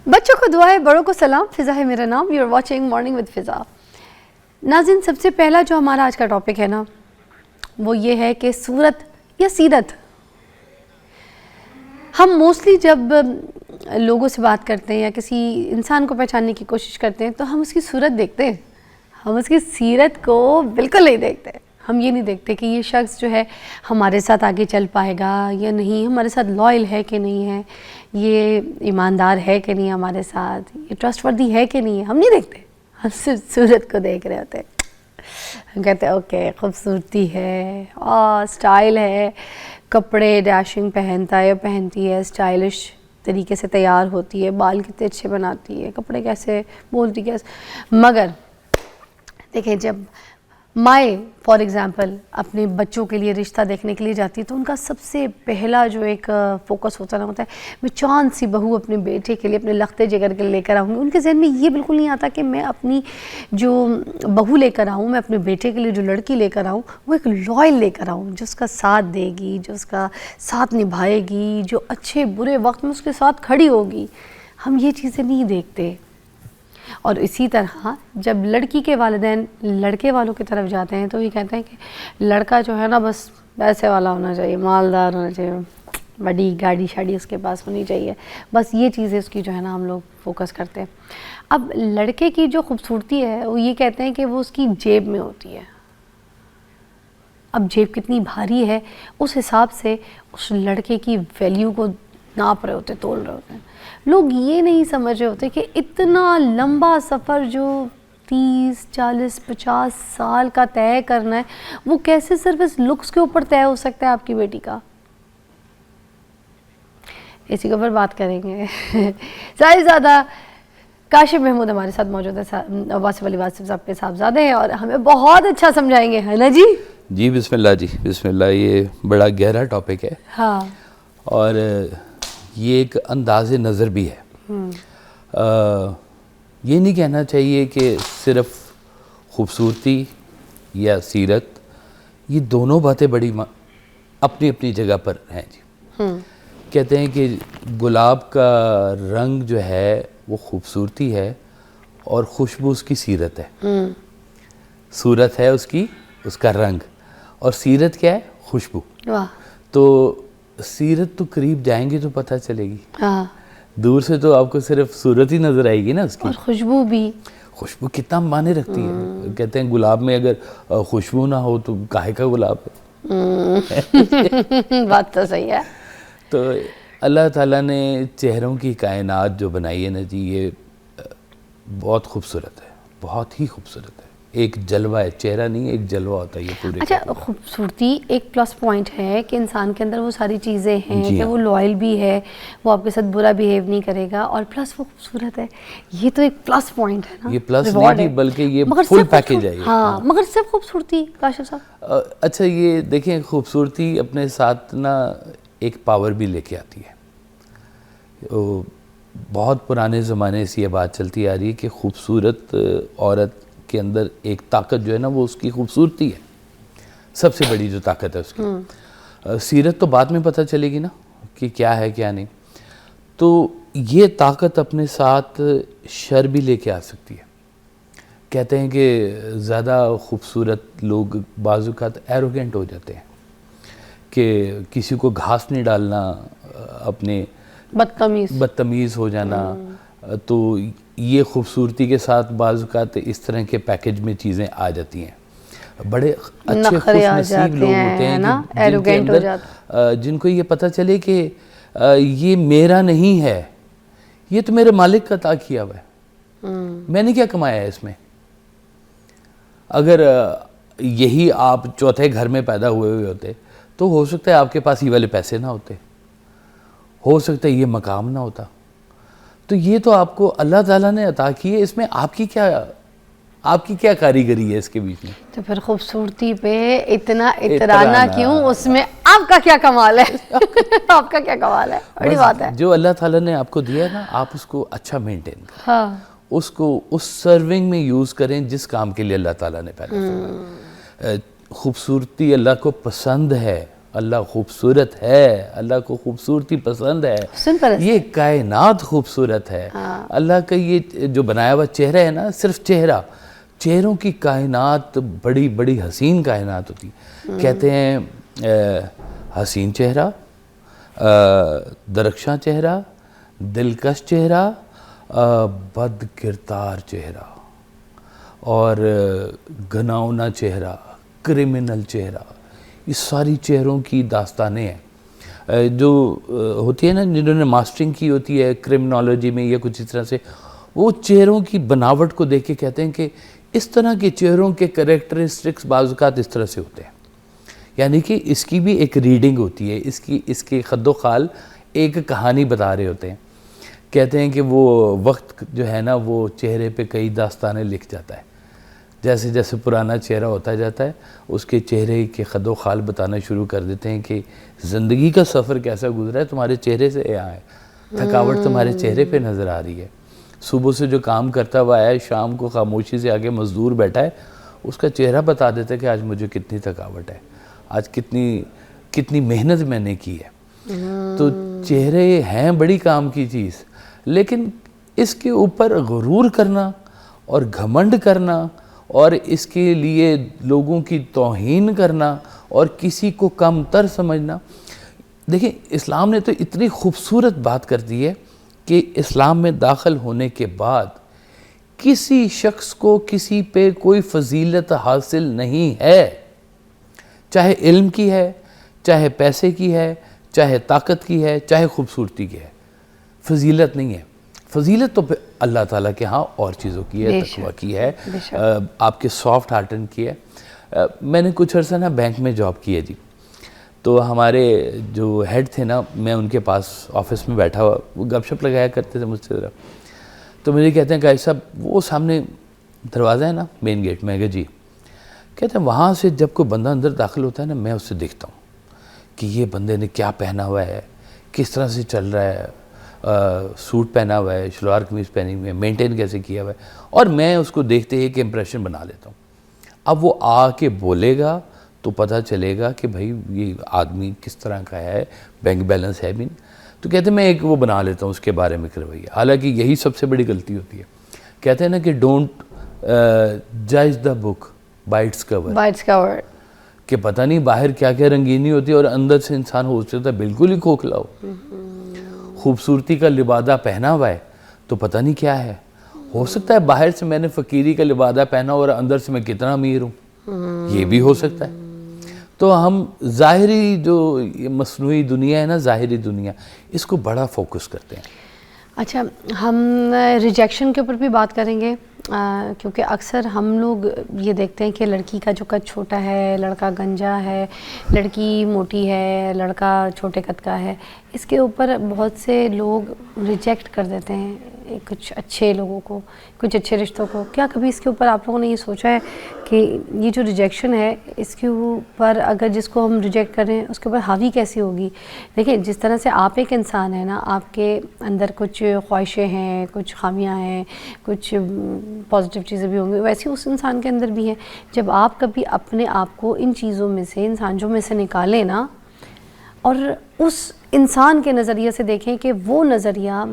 बच्चों को दुआ है, बड़ों को सलाम। फ़िज़ा है मेरा नाम। You are watching morning with Fiza. नाज़रीन, सबसे पहला जो हमारा आज का टॉपिक है ना, वो ये है कि सूरत या सीरत। हम मोस्टली जब लोगों से बात करते हैं या किसी इंसान को पहचानने की कोशिश करते हैं तो हम उसकी सूरत देखते हैं, हम उसकी सीरत को बिल्कुल नहीं देखते। हम ये नहीं देखते कि ये शख्स जो है हमारे साथ आगे चल पाएगा या नहीं, हमारे साथ लॉयल है कि नहीं है, ये ईमानदार है कि नहीं हमारे साथ, ये ट्रस्टवर्दी है कि नहीं है। हम नहीं देखते, हम सिर्फ सूरत को देख रहे होते हैं। हम कहते हैं ओके, खूबसूरती है और स्टाइल है, कपड़े डैशिंग पहनता है या पहनती है, स्टाइलिश तरीके से तैयार होती है, बाल कितने अच्छे बनाती है, कपड़े कैसे, बोलती कैसे। मगर देखें, जब माए फॉर एग्ज़ाम्पल अपने बच्चों के लिए रिश्ता देखने के लिए जाती है तो उनका सबसे पहला जो एक फ़ोकस होता है मैं चांद सी बहू अपने बेटे के लिए, अपने लख्ते जिगर के लिए लेकर आऊँगी। उनके जहन में ये बिल्कुल नहीं आता कि मैं अपनी जो बहू लेकर आऊँ, मैं अपने बेटे के लिए जो लड़की लेकर आऊँ, वो एक लॉयल लेकर आऊँ, जो उसका साथ देगी, जो उसका साथ निभाएगी, जो अच्छे बुरे वक्त में उसके साथ खड़ी होगी। हम ये चीज़ें नहीं देखते। और इसी तरह जब लड़की के वालिदैन लड़के वालों की तरफ जाते हैं तो ये कहते हैं कि लड़का जो है ना बस पैसे वाला होना चाहिए, मालदार होना चाहिए, बड़ी गाड़ी शाड़ी उसके पास होनी चाहिए, बस ये चीज़ें उसकी जो है ना हम लोग फोकस करते हैं। अब लड़के की जो खूबसूरती है वो ये कहते हैं कि वो उसकी जेब में होती है। अब जेब कितनी भारी है उस हिसाब से उस लड़के की वैल्यू को नाप रहे होते, तोल रहे होते हैं। लोग ये नहीं समझ रहे होते कि इतना लंबा सफ़र जो 30, 40, 50 साल का तय करना है, वो कैसे सिर्फ इस लुक्स के ऊपर तय हो सकता है आपकी बेटी का। इसी के ऊपर बात करेंगे। साहिबजादा काशिफ महमूद हमारे साथ मौजूद है, वासिफ अली वासिफ साहब के साहबजादे हैं और हमें बहुत अच्छा समझाएंगे, है ना जी? जी बिस्मिल्लाह जी, बिस्मिल्लाह। ये बड़ा गहरा टॉपिक है। हाँ। और ये एक अंदाज़े नज़र भी है। ये नहीं कहना चाहिए कि सिर्फ खूबसूरती या सीरत, ये दोनों बातें बड़ी अपनी अपनी जगह पर हैं जी। कहते हैं कि गुलाब का रंग जो है वो खूबसूरती है और खुशबू उसकी सीरत है। सूरत है उसकी, उसका रंग, और सीरत क्या है? खुशबू। वाह। तो सीरत तो करीब जाएंगे तो पता चलेगी। हाँ। दूर से तो आपको सिर्फ सूरत ही नजर आएगी ना उसकी। और खुशबू भी, खुशबू कितना माने रखती है। कहते हैं गुलाब में अगर खुशबू ना हो तो काहे का गुलाब है। बात तो सही है। तो अल्लाह ताला ने चेहरों की कायनात जो बनाई है ना जी, ये बहुत खूबसूरत है, बहुत ही खूबसूरत है। एक जलवा है, चेहरा नहीं है, एक जलवा होता है ये पूरे। अच्छा, खूबसूरती एक प्लस पॉइंट है कि इंसान के अंदर वो सारी चीज़ें हैं कि वो लॉयल भी है, वो आपके साथ बुरा बिहेव नहीं करेगा, और प्लस वो खूबसूरत है। ये तो एक प्लस पॉइंट है ना। ये प्लस नहीं बल्कि ये फुल पैकेज है। हाँ, मगर सिर्फ खूबसूरती काशिफ साहब। अच्छा, ये देखें, खूबसूरती अपने साथ ना एक पावर भी लेके आती है। बहुत पुराने ज़माने से ये बात चलती आ रही है कि खूबसूरत औरत के अंदर एक ताकत जो है ना वो उसकी खूबसूरती है, सबसे बड़ी जो ताकत है उसकी। सीरत तो बाद में पता चलेगी ना कि क्या है क्या नहीं। तो ये ताकत अपने साथ शर भी लेके आ सकती है। कहते हैं कि ज़्यादा खूबसूरत लोग बाज़-औक़ात एरोगेंट हो जाते हैं कि किसी को घास नहीं डालना, अपने बदतमीज़ हो जाना। तो ये खूबसूरती के साथ बाज़-औक़ात इस तरह के पैकेज में चीज़ें आ जाती हैं। बड़े अच्छे खुशनसीब लोग होते हैं ना, जिनके अंदर जिनको ये पता चले कि ये मेरा नहीं है, ये तो मेरे मालिक का अता किया हुआ है, मैंने क्या कमाया है इसमें। अगर यही आप चौथे घर में पैदा हुए होते तो हो सकता है आपके पास ये वाले पैसे ना होते, हो सकता है ये मकाम ना होता। तो ये तो आपको अल्लाह ताला ने अता की है, इसमें आपकी क्या कारीगरी है इसके बीच में। तो फिर खूबसूरती पे इतना इतराना क्यों, उसमें आपका क्या कमाल है। आपका क्या कमाल है, बड़ी बात है। जो अल्लाह ताला ने आपको दिया है ना, आप उसको अच्छा मेंटेन करें। हाँ। उसको उस सर्विंग में यूज़ करें जिस काम के लिए अल्लाह ताला ने पैदा किया। खूबसूरती अल्लाह को पसंद है, अल्लाह खूबसूरत है, अल्लाह को खूबसूरती पसंद है, सिंपल ये कायनात खूबसूरत है। अल्लाह का ये जो बनाया हुआ चेहरा है ना, सिर्फ चेहरा, चेहरों की कायनात बड़ी बड़ी हसीन कायनात होती। कहते हैं हसीन चेहरा, दरख्शां चेहरा, दिलकश चेहरा, बदकिरदार चेहरा और घिनौना चेहरा, क्रिमिनल चेहरा, ये सारी चेहरों की दास्तानें हैं जो होती है ना, जिन्होंने मास्टरिंग की होती है क्रिमिनोलॉजी में या कुछ इस तरह से, वो चेहरों की बनावट को देख के कहते हैं कि इस तरह के चेहरों के कैरेक्टरिस्टिक्स बाज़ इस तरह से होते हैं। यानी कि इसकी भी एक रीडिंग होती है, इसके खद्दो खाल एक कहानी बता रहे होते हैं। कहते हैं कि वो वक्त जो है ना, वो चेहरे पे कई दास्तानें लिख जाता है। जैसे जैसे पुराना चेहरा होता जाता है, उसके चेहरे के खद्दो खाल बताना शुरू कर देते हैं कि ज़िंदगी का सफ़र कैसा गुजरा है, तुम्हारे चेहरे से यहाँ है, थकावट तुम्हारे चेहरे पे नज़र आ रही है। सुबह से जो काम करता हुआ है, शाम को खामोशी से आगे मज़दूर बैठा है, उसका चेहरा बता देता है कि आज मुझे कितनी थकावट है, आज कितनी मेहनत मैंने की है। तो चेहरे हैं बड़ी काम की चीज़, लेकिन इसके ऊपर गुरूर करना और घमंड करना और इसके लिए लोगों की तौहीन करना और किसी को कमतर समझना। देखिए, इस्लाम ने तो इतनी खूबसूरत बात कर दी है कि इस्लाम में दाखिल होने के बाद किसी शख्स को किसी पे कोई फजीलत हासिल नहीं है, चाहे इल्म की है, चाहे पैसे की है, चाहे ताकत की है, चाहे खूबसूरती की है, फजीलत नहीं है। फजीलत तो अल्लाह ताला के यहाँ और चीज़ों की है, तकवा की है, आपके सॉफ्ट हार्टन की है। मैंने कुछ अर्सा ना बैंक में जॉब की है जी, तो हमारे जो हेड थे ना, मैं उनके पास ऑफिस में बैठा हुआ, वो गपशप लगाया करते थे मुझसे ज़रा। तो मुझे कहते हैं कि साहब वो सामने दरवाज़ा है ना मेन गेट में, जी, कहते हैं वहाँ से जब कोई बंदा अंदर दाखिल होता है ना, मैं उससे देखता हूँ कि ये बंदे ने क्या पहना हुआ है, किस तरह से चल रहा है, सूट पहना हुआ है, शलवार कमीज़ पहनी हुई है, मेंटेन कैसे किया हुआ है, और मैं उसको देखते ही एक इम्प्रेशन बना लेता हूँ। अब वो आके बोलेगा तो पता चलेगा कि भाई ये आदमी किस तरह का है, बैंक बैलेंस है भी नहीं। तो कहते हैं मैं एक वो बना लेता हूँ उसके बारे में रवैया। हालांकि यही सबसे बड़ी गलती होती है। कहते हैं ना कि डोंट जज the book by its cover, कि पता नहीं बाहर क्या क्या रंगीनी होती है और अंदर से इंसान हो सकता है बिल्कुल ही खोखला हो। खूबसूरती का लिबादा पहना हुआ है तो पता नहीं क्या है, हो सकता है बाहर से मैंने फ़कीरी का लिबादा पहना और अंदर से मैं कितना अमीर हूँ, ये भी हो सकता है। तो हम ज़ाहिरी जो मसनूई दुनिया है ना, ज़ाहिरी दुनिया, इसको बड़ा फोकस करते हैं। अच्छा, हम रिजेक्शन के ऊपर भी बात करेंगे, क्योंकि अक्सर हम लोग ये देखते हैं कि लड़की का जो कद छोटा है, लड़का गंजा है, लड़की मोटी है, लड़का छोटे कद का है, इसके ऊपर बहुत से लोग रिजेक्ट कर देते हैं कुछ अच्छे लोगों को, कुछ अच्छे रिश्तों को। क्या कभी इसके ऊपर आप लोगों ने ये सोचा है कि ये जो रिजेक्शन है, इसके ऊपर अगर जिसको हम रिजेक्ट करें उसके ऊपर हावी कैसी होगी? देखिए, जिस तरह से आप एक इंसान है ना, आपके अंदर कुछ ख्वाहिशें हैं, कुछ खामियां हैं, कुछ पॉजिटिव चीज़ें भी होंगी, वैसे उस इंसान के अंदर भी हैं। जब आप कभी अपने आप को इन चीज़ों में से, इन सांझों में से निकालें ना, और उस इंसान के नज़रिए से देखें कि वो नज़रिया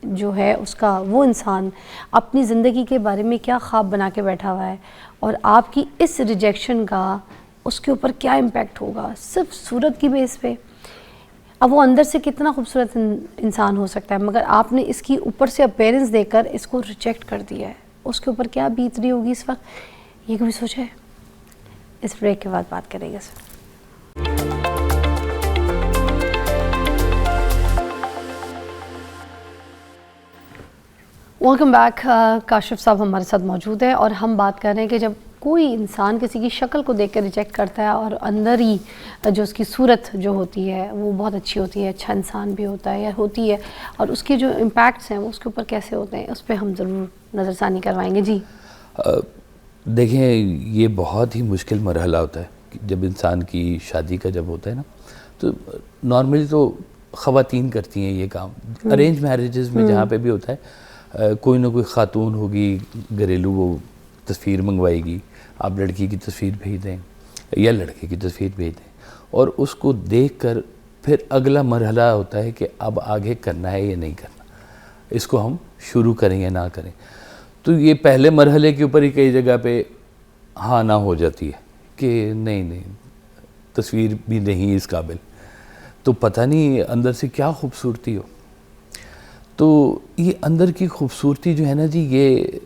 जो है उसका, वो इंसान अपनी ज़िंदगी के बारे में क्या ख्वाब बना के बैठा हुआ है, और आपकी इस रिजेक्शन का उसके ऊपर क्या इम्पैक्ट होगा सिर्फ सूरत की बेस पे। अब वो अंदर से कितना खूबसूरत इंसान हो सकता है, मगर आपने इसकी ऊपर से अपीयरेंस देकर इसको रिजेक्ट कर दिया है, उसके ऊपर क्या बीत रही होगी इस वक्त, ये कभी सोचा है? इस ब्रेक के बाद बात करेंगे सर। Welcome back. काशिफ साहब हमारे साथ मौजूद है और हम बात कर रहे हैं कि जब कोई इंसान किसी की शक्ल को देख कर रिजेक्ट करता है और अंदर ही जो उसकी सूरत जो होती है वो बहुत अच्छी होती है, अच्छा इंसान भी होता है या होती है, और उसके जो इम्पैक्ट्स हैं वो उसके ऊपर कैसे होते हैं, उस पर हम ज़रूर नज़रसानी करवाएंगे जी। देखें, ये बहुत ही मुश्किल मरहला होता है जब इंसान की शादी का जब होता है ना, तो नॉर्मली तो ख़वातीन करती हैं ये काम। अरेंज मैरिजेस में जहाँ पे भी होता है, कोई ना कोई ख़ातून होगी घरेलू, वो तस्वीर मंगवाएगी, आप लड़की की तस्वीर भेज दें या लड़के की तस्वीर भेज दें, और उसको देखकर फिर अगला मरहला होता है कि अब आगे करना है या नहीं करना, इसको हम शुरू करें या ना करें। तो ये पहले मरहले के ऊपर ही कई जगह पे हाँ ना हो जाती है कि नहीं नहीं तस्वीर भी नहीं इस काबिल, तो पता नहीं अंदर से क्या खूबसूरती हो। तो ये अंदर की खूबसूरती जो है ना जी, ये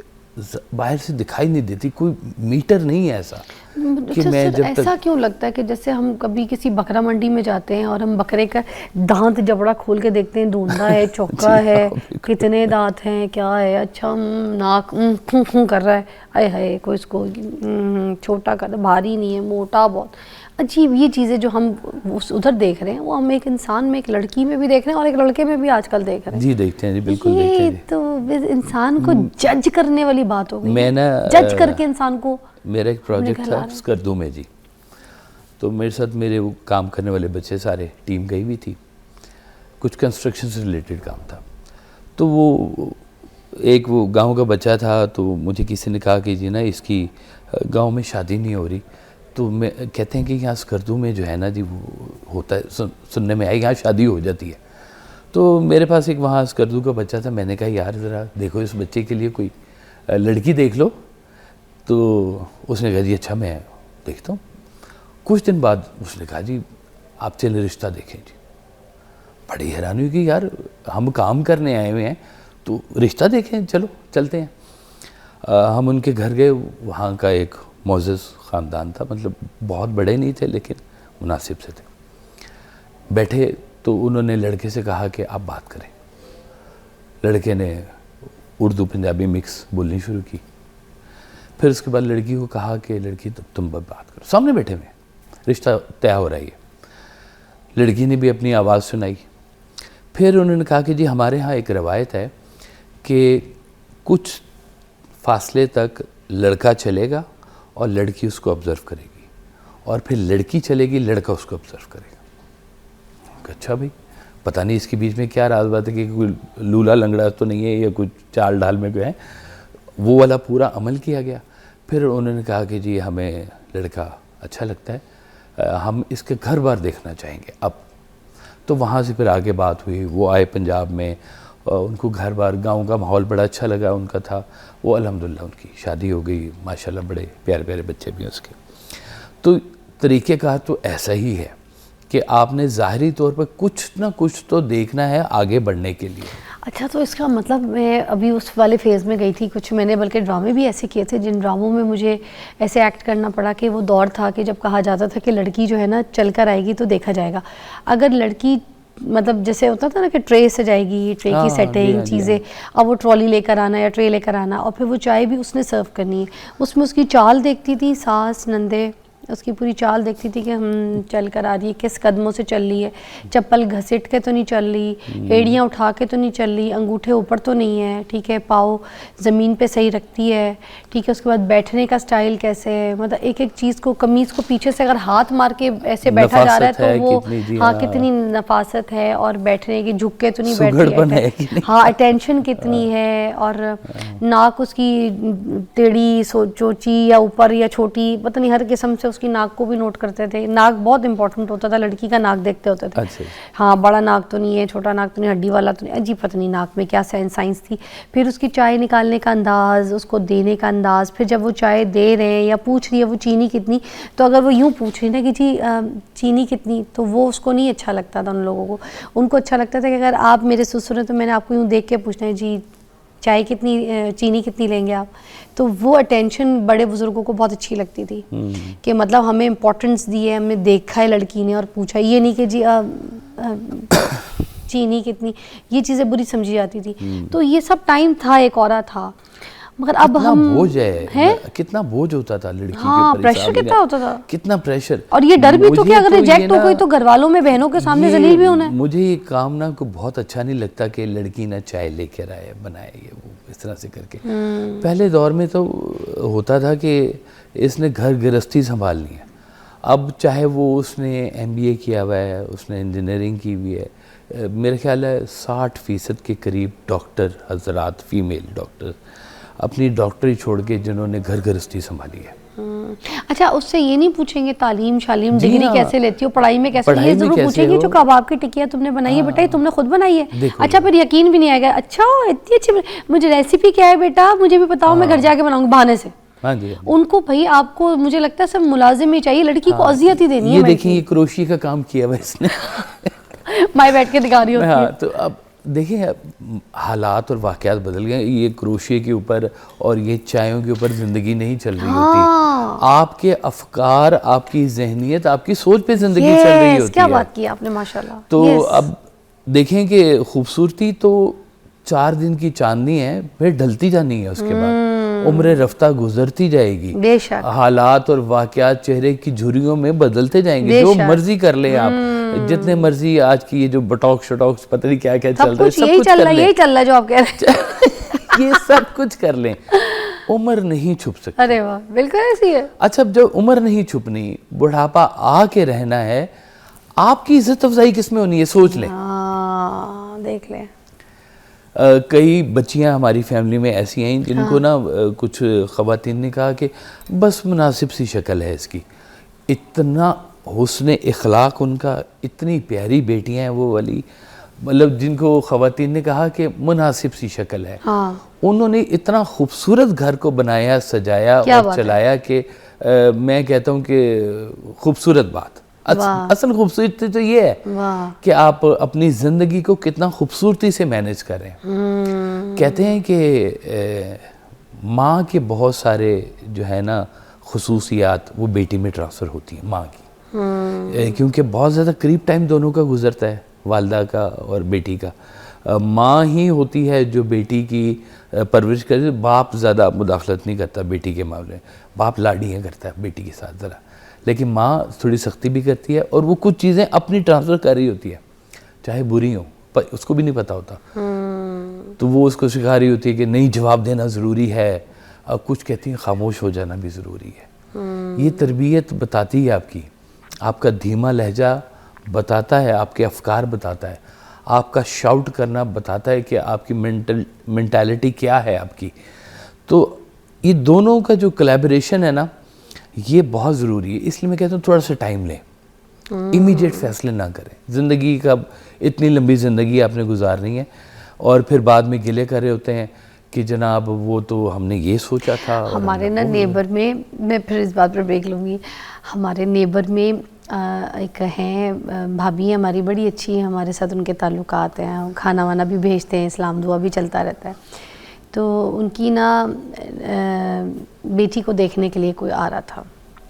बाहर से दिखाई नहीं देती, कोई मीटर नहीं है ऐसा कि अच्छा मैं सर, जब ऐसा तक क्यों लगता है कि जैसे हम कभी किसी बकरा मंडी में जाते हैं और हम बकरे का दांत जबड़ा खोल के देखते हैं, धुंधा है, चौका है, कितने दांत हैं, क्या है, अच्छा नाक खूं खूं कर रहा है, आय हाय कोई इसको छोटा कर, भारी नहीं है, मोटा बहुत अजीब। ये चीज़ें जो हम उधर देख रहे हैं वो हम एक इंसान में, एक लड़की में भी देख रहे हैं और एक लड़के में भी आजकल देख रहे हैं। जी देखते हैं जी, बिल्कुल देखते हैं ये जी। तो इंसान को जज करने वाली बात हो गई। मैं ना जज करके इंसान को मेरा एक प्रोजेक्ट निकल आ था रहा है। स्कर्दू में जी, तो मेरे साथ मेरे वो काम करने वाले बच्चे सारे टीम गई हुई थी, कुछ कंस्ट्रक्शन से रिलेटेड काम था। तो वो एक वो गांव का बच्चा था, तो मुझे किसी ने कहा कि जी ना इसकी गांव में शादी नहीं हो रही, तो मैं कहते हैं कि यहाँ स्कर्दू में जो है ना जी वो होता है, सुनने में आया यहाँ शादी हो जाती है। तो मेरे पास एक वहाँ स्कर्दू का बच्चा था, मैंने कहा यार ज़रा देखो इस बच्चे के लिए कोई लड़की देख लो। तो उसने कहा जी अच्छा मैं देखता हूँ। कुछ दिन बाद उसने कहा जी आप चले रिश्ता देखें जी। बड़ी हैरानी हुई कि यार हम काम करने आए हुए हैं तो रिश्ता देखें, चलो चलते हैं। हम उनके घर गए, वहाँ का एक मोअज़्ज़ज़ ख़ानदान था, मतलब बहुत बड़े नहीं थे लेकिन मुनासिब से थे। बैठे तो उन्होंने लड़के से कहा कि आप बात करें। लड़के ने उर्दू पंजाबी मिक्स बोलनी शुरू की। फिर उसके बाद लड़की को कहा कि लड़की तुम बात करो, सामने बैठे हुए रिश्ता तय हो रहा है। लड़की ने भी अपनी आवाज़ सुनाई। फिर उन्होंने कहा कि जी हमारे यहाँ एक रवायत है कि कुछ फासले तक लड़का चलेगा और लड़की उसको ऑब्ज़र्व करेगी, और फिर लड़की चलेगी, लड़का उसको ऑब्ज़र्व करेगा। अच्छा भाई, पता नहीं इसके बीच में क्या राज बात है कि कोई लूला लंगड़ा तो नहीं है या कुछ चाल ढाल में कोई है। वो वाला पूरा अमल किया गया। फिर उन्होंने कहा कि जी हमें लड़का अच्छा लगता है, हम इसके घर बार देखना चाहेंगे अब। तो वहाँ से फिर आगे बात हुई, वो आए पंजाब में, उनको घर बार गांव का माहौल बड़ा अच्छा लगा उनका था। वो अल्हम्दुलिल्लाह उनकी शादी हो गई, माशाल्लाह बड़े प्यारे प्यारे बच्चे भी हैं उसके। तो तरीक़ेकार तो ऐसा ही है कि आपने ज़ाहरी तौर पर कुछ ना कुछ तो देखना है आगे बढ़ने के लिए। अच्छा, तो इसका मतलब मैं अभी उस वाले फेज़ में गई थी, कुछ मैंने बल्कि ड्रामे भी ऐसे किए थे जिन ड्रामों में मुझे ऐसे एक्ट करना पड़ा कि वो दौर था कि जब कहा जाता था कि लड़की जो है ना चल कर आएगी तो देखा जाएगा। अगर लड़की मतलब जैसे होता था ना कि ट्रे से जाएगी, ट्रे की सेटिंग चीज़ें, अब वो ट्रॉली लेकर आना या ट्रे लेकर आना, और फिर वो चाय भी उसने सर्व करनी है। उसमें उसकी चाल देखती थी, सास नंदे उसकी पूरी चाल देखती थी कि हम चल कर आ रही है, किस कदमों से चल रही है, चप्पल घसीट के तो नहीं चल रही, एड़ियाँ उठा के तो नहीं चल रही, अंगूठे ऊपर तो नहीं है, ठीक है, पाँव ज़मीन पे सही रखती है, ठीक है, उसके बाद बैठने का स्टाइल कैसे है, मतलब एक एक चीज़ को, कमीज़ को पीछे से अगर हाथ मार के ऐसे बैठा जा रहा है तो वो हाँ कितनी नफासत है, और बैठने की झुक के तो नहीं बैठी है, हाँ अटेंशन कितनी है, और नाक उसकी टेढ़ी चोची या ऊपर या छोटी, पता नहीं हर किस्म से उसकी नाक को भी नोट करते थे। नाक बहुत इंपॉर्टेंट होता था, लड़की का नाक देखते होते थे। अच्छा। हाँ, बड़ा नाक तो नहीं है, छोटा नाक तो नहीं, हड्डी वाला तो नहीं, अजीब पता नहीं नाक में क्या साइंस थी। फिर उसकी चाय निकालने का अंदाज़, उसको देने का अंदाज़, फिर जब वो चाय दे रहे हैं या पूछ रही है वो चीनी कितनी, तो अगर वो यूँ पूछ रही ना कि जी चीनी कितनी, तो वो उसको नहीं अच्छा लगता था उन लोगों को। उनको अच्छा लगता था कि अगर आप मेरे ससुर हैं तो मैंने आपको यूँ देख के पूछना है जी चाय कितनी, चीनी कितनी लेंगे आप। तो वो अटेंशन बड़े बुजुर्गों को बहुत अच्छी लगती थी कि मतलब हमें इम्पोर्टेंस दी है, हमें देखा है लड़की ने और पूछा, ये नहीं कि जी चीनी कितनी, ये चीज़ें बुरी समझी जाती थी। तो ये सब टाइम था, एक और था, मगर अब हम बोझ है, कितना बोझ होता था लड़की हाँ, के ऊपर, प्रेशर कितना होता था, कितना प्रेशर, और ये डर भी तो कि अगर रिजेक्ट हो गई तो घर वालों में बहनों के सामने जलील भी होना है। मुझे ये काम ना को बहुत अच्छा नहीं लगता कि लड़की ना चाय लेकर आए, बनाए, ये वो इस तरह से करके। पहले दौर में तो होता था कि इसने घर गृहस्थी संभालनी है। अब चाहे वो उसने MBA किया हुआ है, उसने इंजीनियरिंग की हुई है, मेरे ख्याल है 60% के करीब डॉक्टर हजरात, फीमेल डॉक्टर अपनी डॉक्टरी छोड़ के जिन्होंने घर गृहस्थी संभाली है, अच्छा, उससे ये नहीं पूछेंगे तालीम शालीम जी डिग्री हाँ। कैसे लेती हो, पढ़ाई में कैसे, पढ़ाई ये में जरूर कैसे पूछेंगे हो? जो कबाब की टिकिया तुमने बनाई है बेटा, ये तुमने खुद बनाई है? देखो। अच्छा, फिर यकीन भी नहीं आएगा, अच्छा इतनी अच्छी मुझे रेसिपी क्या है बेटा, मुझे भी बताओ, मैं घर जाके बनाऊंगी बहाने से। हाँ जी, हाँ जी। उनको भाई आपको मुझे लगता है सब मुलाजिम ही चाहिए, लड़की को अजियत ही देनी है। ये देखिए, ये क्रोशिया का काम किया हुआ इसने। माई बैठ के दिखा रही होती है। हाँ, तो अब देखिए, अब हालात और वाक़यात बदल गए। ये क्रोशिया के ऊपर और ये चायों के ऊपर ज़िंदगी नहीं चल रही होती। आपके अफकार, आपकी ज़हनियत, आपकी सोच पे ज़िंदगी चल रही होती क्या है। बात की आपने, माशाल्लाह। तो अब देखें कि खूबसूरती तो 4 दिन की चांदनी है, फिर ढलती जानी है। उसके बाद उम्र रफ्ता गुजरती जाएगी, बेशक। हालात और वाक़यात चेहरे की झुर्रियों में बदलते जाएंगे। जो मर्जी कर ले आप, जितने मर्जी आज की ये जो बटॉक्स शटॉक्स पता नहीं क्या क्या चल रहा है, सब कुछ कर ले। यही चल रहा है जो आप कह रहे हैं। ये सब कुछ कर लें, उम्र नहीं छुप सकती। अरे वाह, बिल्कुल ऐसी है। अच्छा, जब उम्र नहीं छुपनी, बुढ़ापा आके रहना है, आपकी इज्जत अफजाई किसमें होनी है, सोच लें। देख लें। कई बच्चियां हमारी फैमिली में ऐसी हैं जिनको ना कुछ ख़वातीन ने कहा कि बस मुनासिब सी शक्ल है इसकी, इतना हुस्न इखलाक उनका, इतनी प्यारी बेटियां हैं वो वाली, मतलब जिनको ख़वातीन ने कहा कि मुनासिब सी शक्ल है। उन्होंने इतना खूबसूरत घर को बनाया, सजाया और चलाया कि मैं कहता हूँ कि खूबसूरत बात। असल खूबसूरती तो ये है कि आप अपनी ज़िंदगी को कितना खूबसूरती से मैनेज करें। कहते हैं कि माँ के बहुत सारे जो है ना खुसूसियात वो बेटी में ट्रांसफ़र होती हैं, माँ की, क्योंकि बहुत ज़्यादा करीब टाइम दोनों का गुजरता है, वालदा का और बेटी का। माँ ही होती है जो बेटी की परवरिश करे। बाप ज़्यादा मुदाखलत नहीं करता बेटी के मामले में, बाप लाड़ियाँ करता है बेटी के साथ ज़रा, लेकिन माँ थोड़ी सख्ती भी करती है और वो कुछ चीज़ें अपनी ट्रांसफ़र कर रही होती है, चाहे बुरी हो, पर उसको भी नहीं पता होता। तो वो उसको सिखा रही होती है कि नहीं, जवाब देना ज़रूरी है, और कुछ कहती हैं खामोश हो जाना भी ज़रूरी है। ये तरबियत बताती है आपकी, आपका धीमा लहजा बताता है, आपके अफकार बताता है, आपका शाउट करना बताता है कि आपकी मेंटालिटी क्या है आपकी। तो ये दोनों का जो कोलैबोरेशन है ना, ये बहुत ज़रूरी है। इसलिए मैं कहता हूँ थोड़ा सा टाइम लें, इमीडिएट फैसले ना करें। ज़िंदगी का इतनी लंबी ज़िंदगी आपने गुजारनी है और फिर बाद में गिले कर रहे होते हैं कि जनाब वो तो हमने ये सोचा था। हमारे ना नेबर में, मैं फिर इस बात पर ब्रेक लूँगी, हमारे नेबर में एक हैं भाभी हमारी, बड़ी अच्छी है, हमारे साथ उनके ताल्लुकात हैं, खाना वाना भी भेजते हैं, इस्लाम दुआ भी चलता रहता है। तो उनकी ना बेटी को देखने के लिए कोई आ रहा था,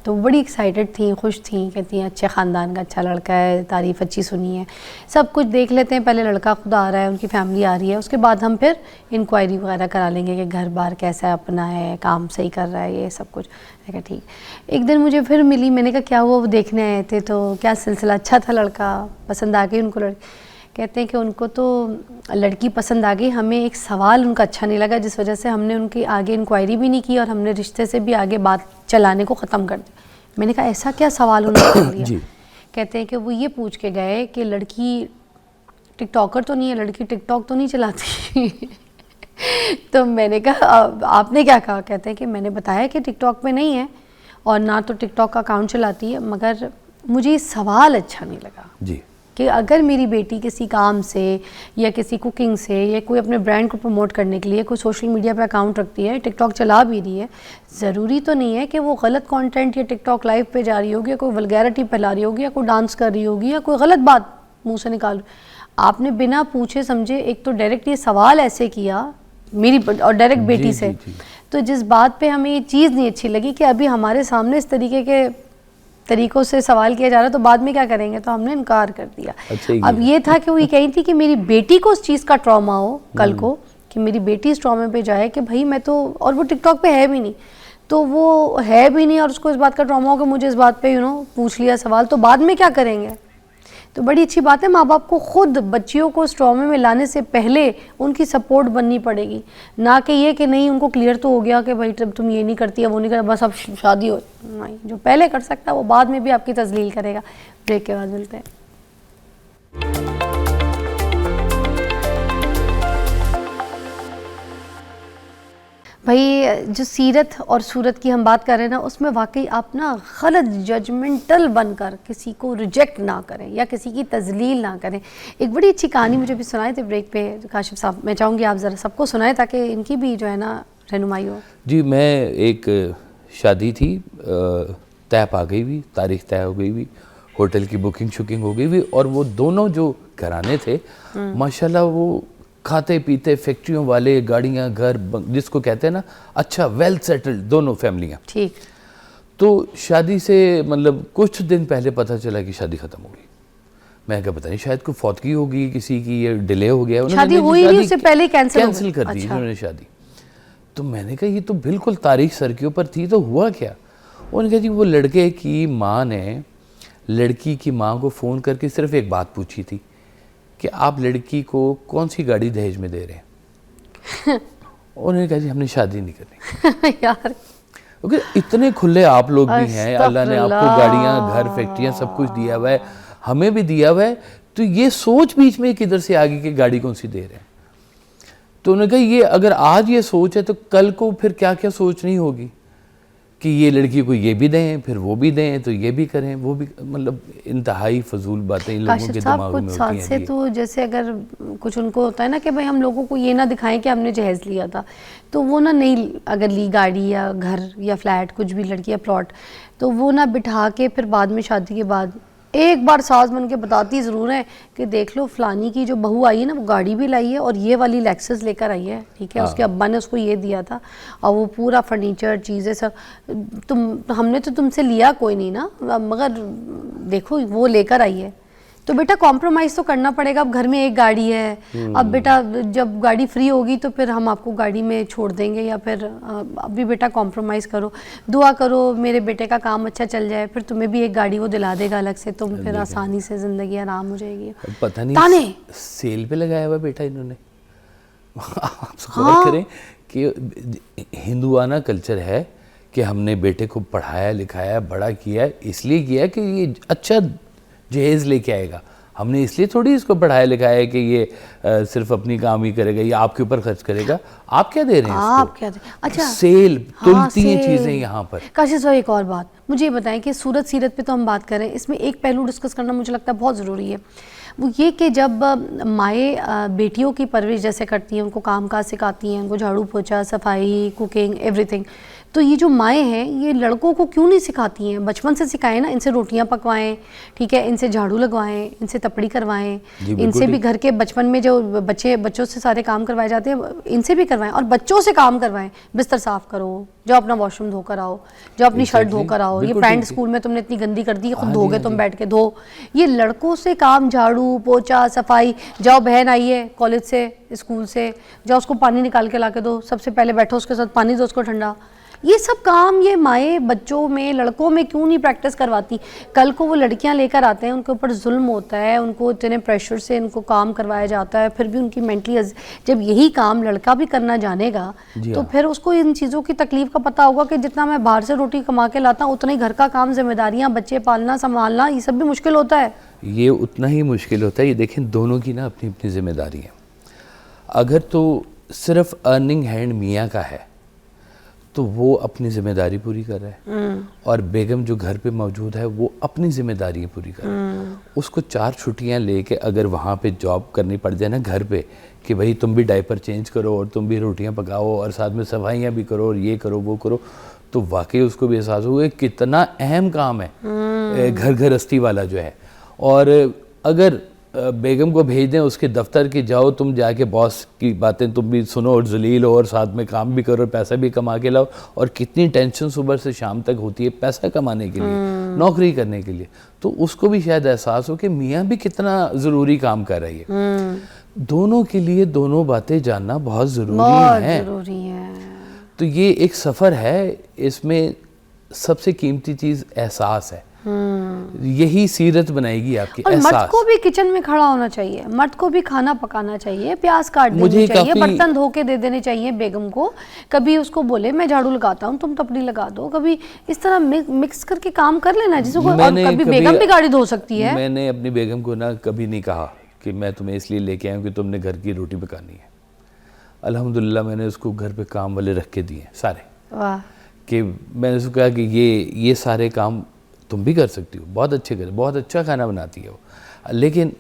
तो बड़ी एक्साइटेड थी, खुश थी, कहती हैं अच्छे ख़ानदान का अच्छा लड़का है, तारीफ़ अच्छी सुनी है, सब कुछ देख लेते हैं, पहले लड़का खुद आ रहा है, उनकी फैमिली आ रही है, उसके बाद हम फिर इंक्वायरी वगैरह करा लेंगे कि घर बार कैसा है, अपना है, काम सही कर रहा है, ये सब कुछ। मैं कहा ठीक। एक दिन मुझे फिर मिली, मैंने कहा क्या हुआ, वो देखने आए थे, तो क्या सिलसिला, अच्छा था लड़का, पसंद आ गई उनको लड़की? कहते हैं कि उनको तो लड़की पसंद आ गई, हमें एक सवाल उनका अच्छा नहीं लगा, जिस वजह से हमने उनकी आगे इंक्वायरी भी नहीं की और हमने रिश्ते से भी आगे बात चलाने को ख़त्म कर दिया। मैंने कहा ऐसा क्या सवाल उन्होंने कर दिया? कहते हैं कि वो ये पूछ के गए कि लड़की टिकटॉकर तो नहीं है, लड़की टिकटॉक तो नहीं चलाती। तो मैंने कहा आपने क्या कहा? कहते हैं कि मैंने बताया कि टिकटॉक पे नहीं है और ना तो टिकटॉक का अकाउंट चलाती है, मगर मुझे ये सवाल अच्छा नहीं लगा जी कि अगर मेरी बेटी किसी काम से या किसी कुकिंग से या कोई अपने ब्रांड को प्रमोट करने के लिए कोई सोशल मीडिया पे अकाउंट रखती है, टिकटॉक चला भी रही है, ज़रूरी तो नहीं है कि वो गलत कंटेंट या टिकटॉक लाइव पे जा रही होगी या कोई वल्गैरिटी फैला रही होगी या कोई डांस कर रही होगी या कोई गलत बात मुँह से निकाल। आपने बिना पूछे समझे एक तो डायरेक्ट ये सवाल ऐसे किया मेरी और डायरेक्ट बेटी से, तो जिस बात पे हमें ये चीज़ नहीं अच्छी लगी कि अभी हमारे सामने इस तरीके के तरीक़ों से सवाल किया जा रहा है तो बाद में क्या करेंगे, तो हमने इनकार कर दिया। अच्छा, अब ये था कि वो ये कही थी कि मेरी बेटी को उस चीज़ का ट्रॉमा हो कल को, कि मेरी बेटी इस ट्रॉमे पे जाए कि भाई मैं तो, और वो टिकटॉक पे है भी नहीं, तो वो है भी नहीं और उसको इस बात का ट्रॉमा हो कि मुझे इस बात पे पूछ लिया सवाल, तो बाद में क्या करेंगे। तो बड़ी अच्छी बात है, माँ बाप को खुद बच्चियों को इस ट्रॉमे में लाने से पहले उनकी सपोर्ट बननी पड़ेगी, ना कि ये कि नहीं उनको क्लियर तो हो गया कि भाई जब तुम ये नहीं करती है वो नहीं करती बस अब शादी हो। नहीं, जो पहले कर सकता है वो बाद में भी आपकी तजलील करेगा। ब्रेक के बाद मिलते हैं। भाई जो सीरत और सूरत की हम बात कर रहे हैं ना, उसमें वाकई आप ना गलत जजमेंटल बनकर किसी को रिजेक्ट ना करें या किसी की तजलील ना करें। एक बड़ी अच्छी कहानी मुझे भी सुनाए थे ब्रेक पे काशिफ साहब, मैं चाहूँगी आप ज़रा सबको सुनाएं ताकि इनकी भी जो है ना रहनुमाई हो। जी, मैं एक शादी थी, तय आ गई हुई, तारीख तय हो गई हुई, होटल की बुकिंग शुकिंग हो गई हुई, और वो दोनों जो घराने थे माशाल्लाह वो खाते पीते, फैक्ट्रियों वाले, गाड़ियाँ, घर, जिसको कहते हैं ना अच्छा वेल सेटल्ड दोनों फैमिलियाँ। ठीक। तो शादी से मतलब कुछ दिन पहले पता चला कि शादी ख़त्म हो गई। मैं क्या पता नहीं, शायद कोई फौतगी होगी किसी की, ये डिले हो गया, शादी हुई नहीं, उससे पहले कैंसिल कर दी उन्होंने शादी। तो मैंने कहा ये तो बिल्कुल तारीख सर के ऊपर थी, तो हुआ क्या? उन्होंने कहा जी वो लड़के की माँ ने लड़की की माँ को फ़ोन करके सिर्फ एक बात पूछी थी कि आप लड़की को कौन सी गाड़ी दहेज में दे रहे हैं। उन्होंने कहा जी हमने शादी नहीं करनी। यार क्योंकि इतने खुले आप लोग भी हैं, अल्लाह ने आपको गाड़ियाँ, घर, फैक्ट्रियाँ सब कुछ दिया हुआ है, हमें भी दिया हुआ है, तो ये सोच बीच में किधर से आ गई कि गाड़ी कौन सी दे रहे हैं। तो उन्होंने कहा ये अगर आज ये सोच है तो कल को फिर क्या क्या सोच नहीं होगी कि ये लड़की को ये भी दें, फिर वो भी दें, तो ये भी करें, वो भी, मतलब इंतहाई फजूल बातें इन लोगों के दिमाग में होती हैं। से तो जैसे अगर कुछ उनको होता है ना कि भाई हम लोगों को ये ना दिखाएं कि हमने जहेज लिया था, तो वो ना नहीं, अगर ली गाड़ी या घर या फ्लैट कुछ भी, लड़की या प्लॉट, तो वो ना बिठा के फिर बाद में शादी के बाद एक बार सास बन के बताती ज़रूर है कि देख लो फलानी की जो बहू आई है ना वो गाड़ी भी लाई है और ये वाली लेक्सस लेकर आई है, ठीक है, उसके अब्बा ने उसको ये दिया था और वो पूरा फर्नीचर चीज़ें सब हमने तो तुमसे लिया कोई नहीं ना, मगर देखो वो लेकर आई है। तो बेटा कॉम्प्रोमाइज़ तो करना पड़ेगा, अब घर में एक गाड़ी है, अब बेटा जब गाड़ी फ्री होगी तो फिर हम आपको गाड़ी में छोड़ देंगे, या फिर अभी बेटा कॉम्प्रोमाइज़ करो, दुआ करो मेरे बेटे का काम अच्छा चल जाए, फिर तुम्हें भी एक गाड़ी वो दिला देगा अलग से, तुम फिर आसानी से ज़िंदगी आराम हो जाएगी। पता नहीं सेल पे लगाया हुआ बेटा इन्होंने। आप गौर करें कि हिंदुआना कल्चर है कि हमने बेटे को पढ़ाया लिखाया बड़ा किया, इसलिए किया कि ये अच्छा जहेज लेके आएगा, हमने इसलिए थोड़ी इसको पढ़ाया लिखाया है कि ये सिर्फ अपनी काम ही करेगा या आपके ऊपर खर्च करेगा। आप क्या दे रहे हैं? आप क्या दे? अच्छा सेल तुलती हैं चीजें यहाँ पर। काशिफ साहब एक और बात मुझे ये बताएं कि सूरत सीरत पे तो हम बात करें, इसमें एक पहलू डिस्कस करना मुझे लगता है बहुत ज़रूरी है, वो ये कि जब माएँ बेटियों की परवरिश जैसे करती हैं, उनको काम काज सिखाती हैं, उनको झाड़ू पोछा, सफाई, कुकिंग, एवरीथिंग, तो ये जो माएँ हैं ये लड़कों को क्यों नहीं सिखाती हैं? बचपन से सिखाएं ना, इनसे रोटियां पकवाएं, ठीक है, इनसे झाड़ू लगवाएं, इनसे तपड़ी करवाएं, इनसे भी घर के बचपन में जो बच्चों से सारे काम करवाए जाते हैं इनसे भी करवाएं, और बच्चों से काम करवाएं, बिस्तर साफ़ करो, जाओ अपना वॉशरूम धोकर आओ, जाओ अपनी शर्ट धोकर आओ, ये पैंट स्कूल में तुमने इतनी गंदी कर दी, खुद धोगे तुम बैठ के धो। ये लड़कों से काम, झाड़ू पोछा सफाई, जाओ बहन आई है कॉलेज से स्कूल से, जाओ उसको पानी निकाल के ला के दो, सबसे पहले बैठो उसके साथ पानी दो उसको ठंडा। ये सब काम ये माएँ बच्चों में, लड़कों में क्यों नहीं प्रैक्टिस करवाती? कल को वो लड़कियां लेकर आते हैं, उनके ऊपर जुल्म होता है, उनको इतने प्रेशर से इनको काम करवाया जाता है, फिर भी उनकी मेंटली जब यही काम लड़का भी करना जानेगा तो फिर उसको इन चीज़ों की तकलीफ का पता होगा कि जितना मैं बाहर से रोटी कमा के लाता हूँ उतना ही घर का काम, जिम्मेदारियाँ, बच्चे पालना संभालना, ये सब भी मुश्किल होता है। ये उतना ही मुश्किल होता है। ये देखें दोनों की ना अपनी अपनी जिम्मेदारी है। अगर तो सिर्फ अर्निंग हैंड मियाँ का है तो वो अपनी जिम्मेदारी पूरी कर रहा है, और बेगम जो घर पे मौजूद है वो अपनी जिम्मेदारी पूरी कर रहा है। उसको 4 छुट्टियां लेके अगर वहाँ पे जॉब करनी पड़ जाए ना घर पे, कि भाई तुम भी डायपर चेंज करो और तुम भी रोटियां पकाओ और साथ में सफाइयाँ भी करो और ये करो वो करो, तो वाकई उसको भी एहसास हुआ कितना अहम काम है घर गृहस्थी वाला जो है। और अगर बेगम को भेज दें उसके दफ्तर की, जाओ तुम जाके बॉस की बातें तुम भी सुनो और जलील हो और साथ में काम भी करो, पैसा भी कमा के लाओ, और कितनी टेंशन सुबह से शाम तक होती है पैसा कमाने के लिए, नौकरी करने के लिए, तो उसको भी शायद एहसास हो कि मियाँ भी कितना ज़रूरी काम कर रही है। दोनों के लिए दोनों बातें जानना बहुत ज़रूरी है। तो ये एक सफ़र है, इसमें सबसे कीमती चीज़ एहसास है। यही सीरत बनाएगी आपकी। और मर्द को भी किचन में खड़ा होना चाहिए, मर्द को भी खाना पकाना चाहिए, प्याज काट देनी चाहिए, बर्तन धो के दे देने चाहिए बेगम को, कभी उसको बोले मैं झाड़ू लगाता हूँ तुम तपड़ी लगा दो, कभी इस तरह मिक्स करके काम कर लेना जिसको, और कभी बेगम भी गाड़ी धो सकती है। मैंने अपनी बेगम को ना कभी नहीं कहा कि मैं तुम्हें इसलिए लेके आया हूँ कि तुमने घर की रोटी पकानी है। अल्हम्दुलिल्लाह मैंने उसको घर पे काम वाले रख के दिए सारे, वाह, कि मैंने उसको कहा कि ये सारे काम तुम भी कर सकती हो, बहुत अच्छे कर, बहुत अच्छा खाना बनाती है वो, लेकिन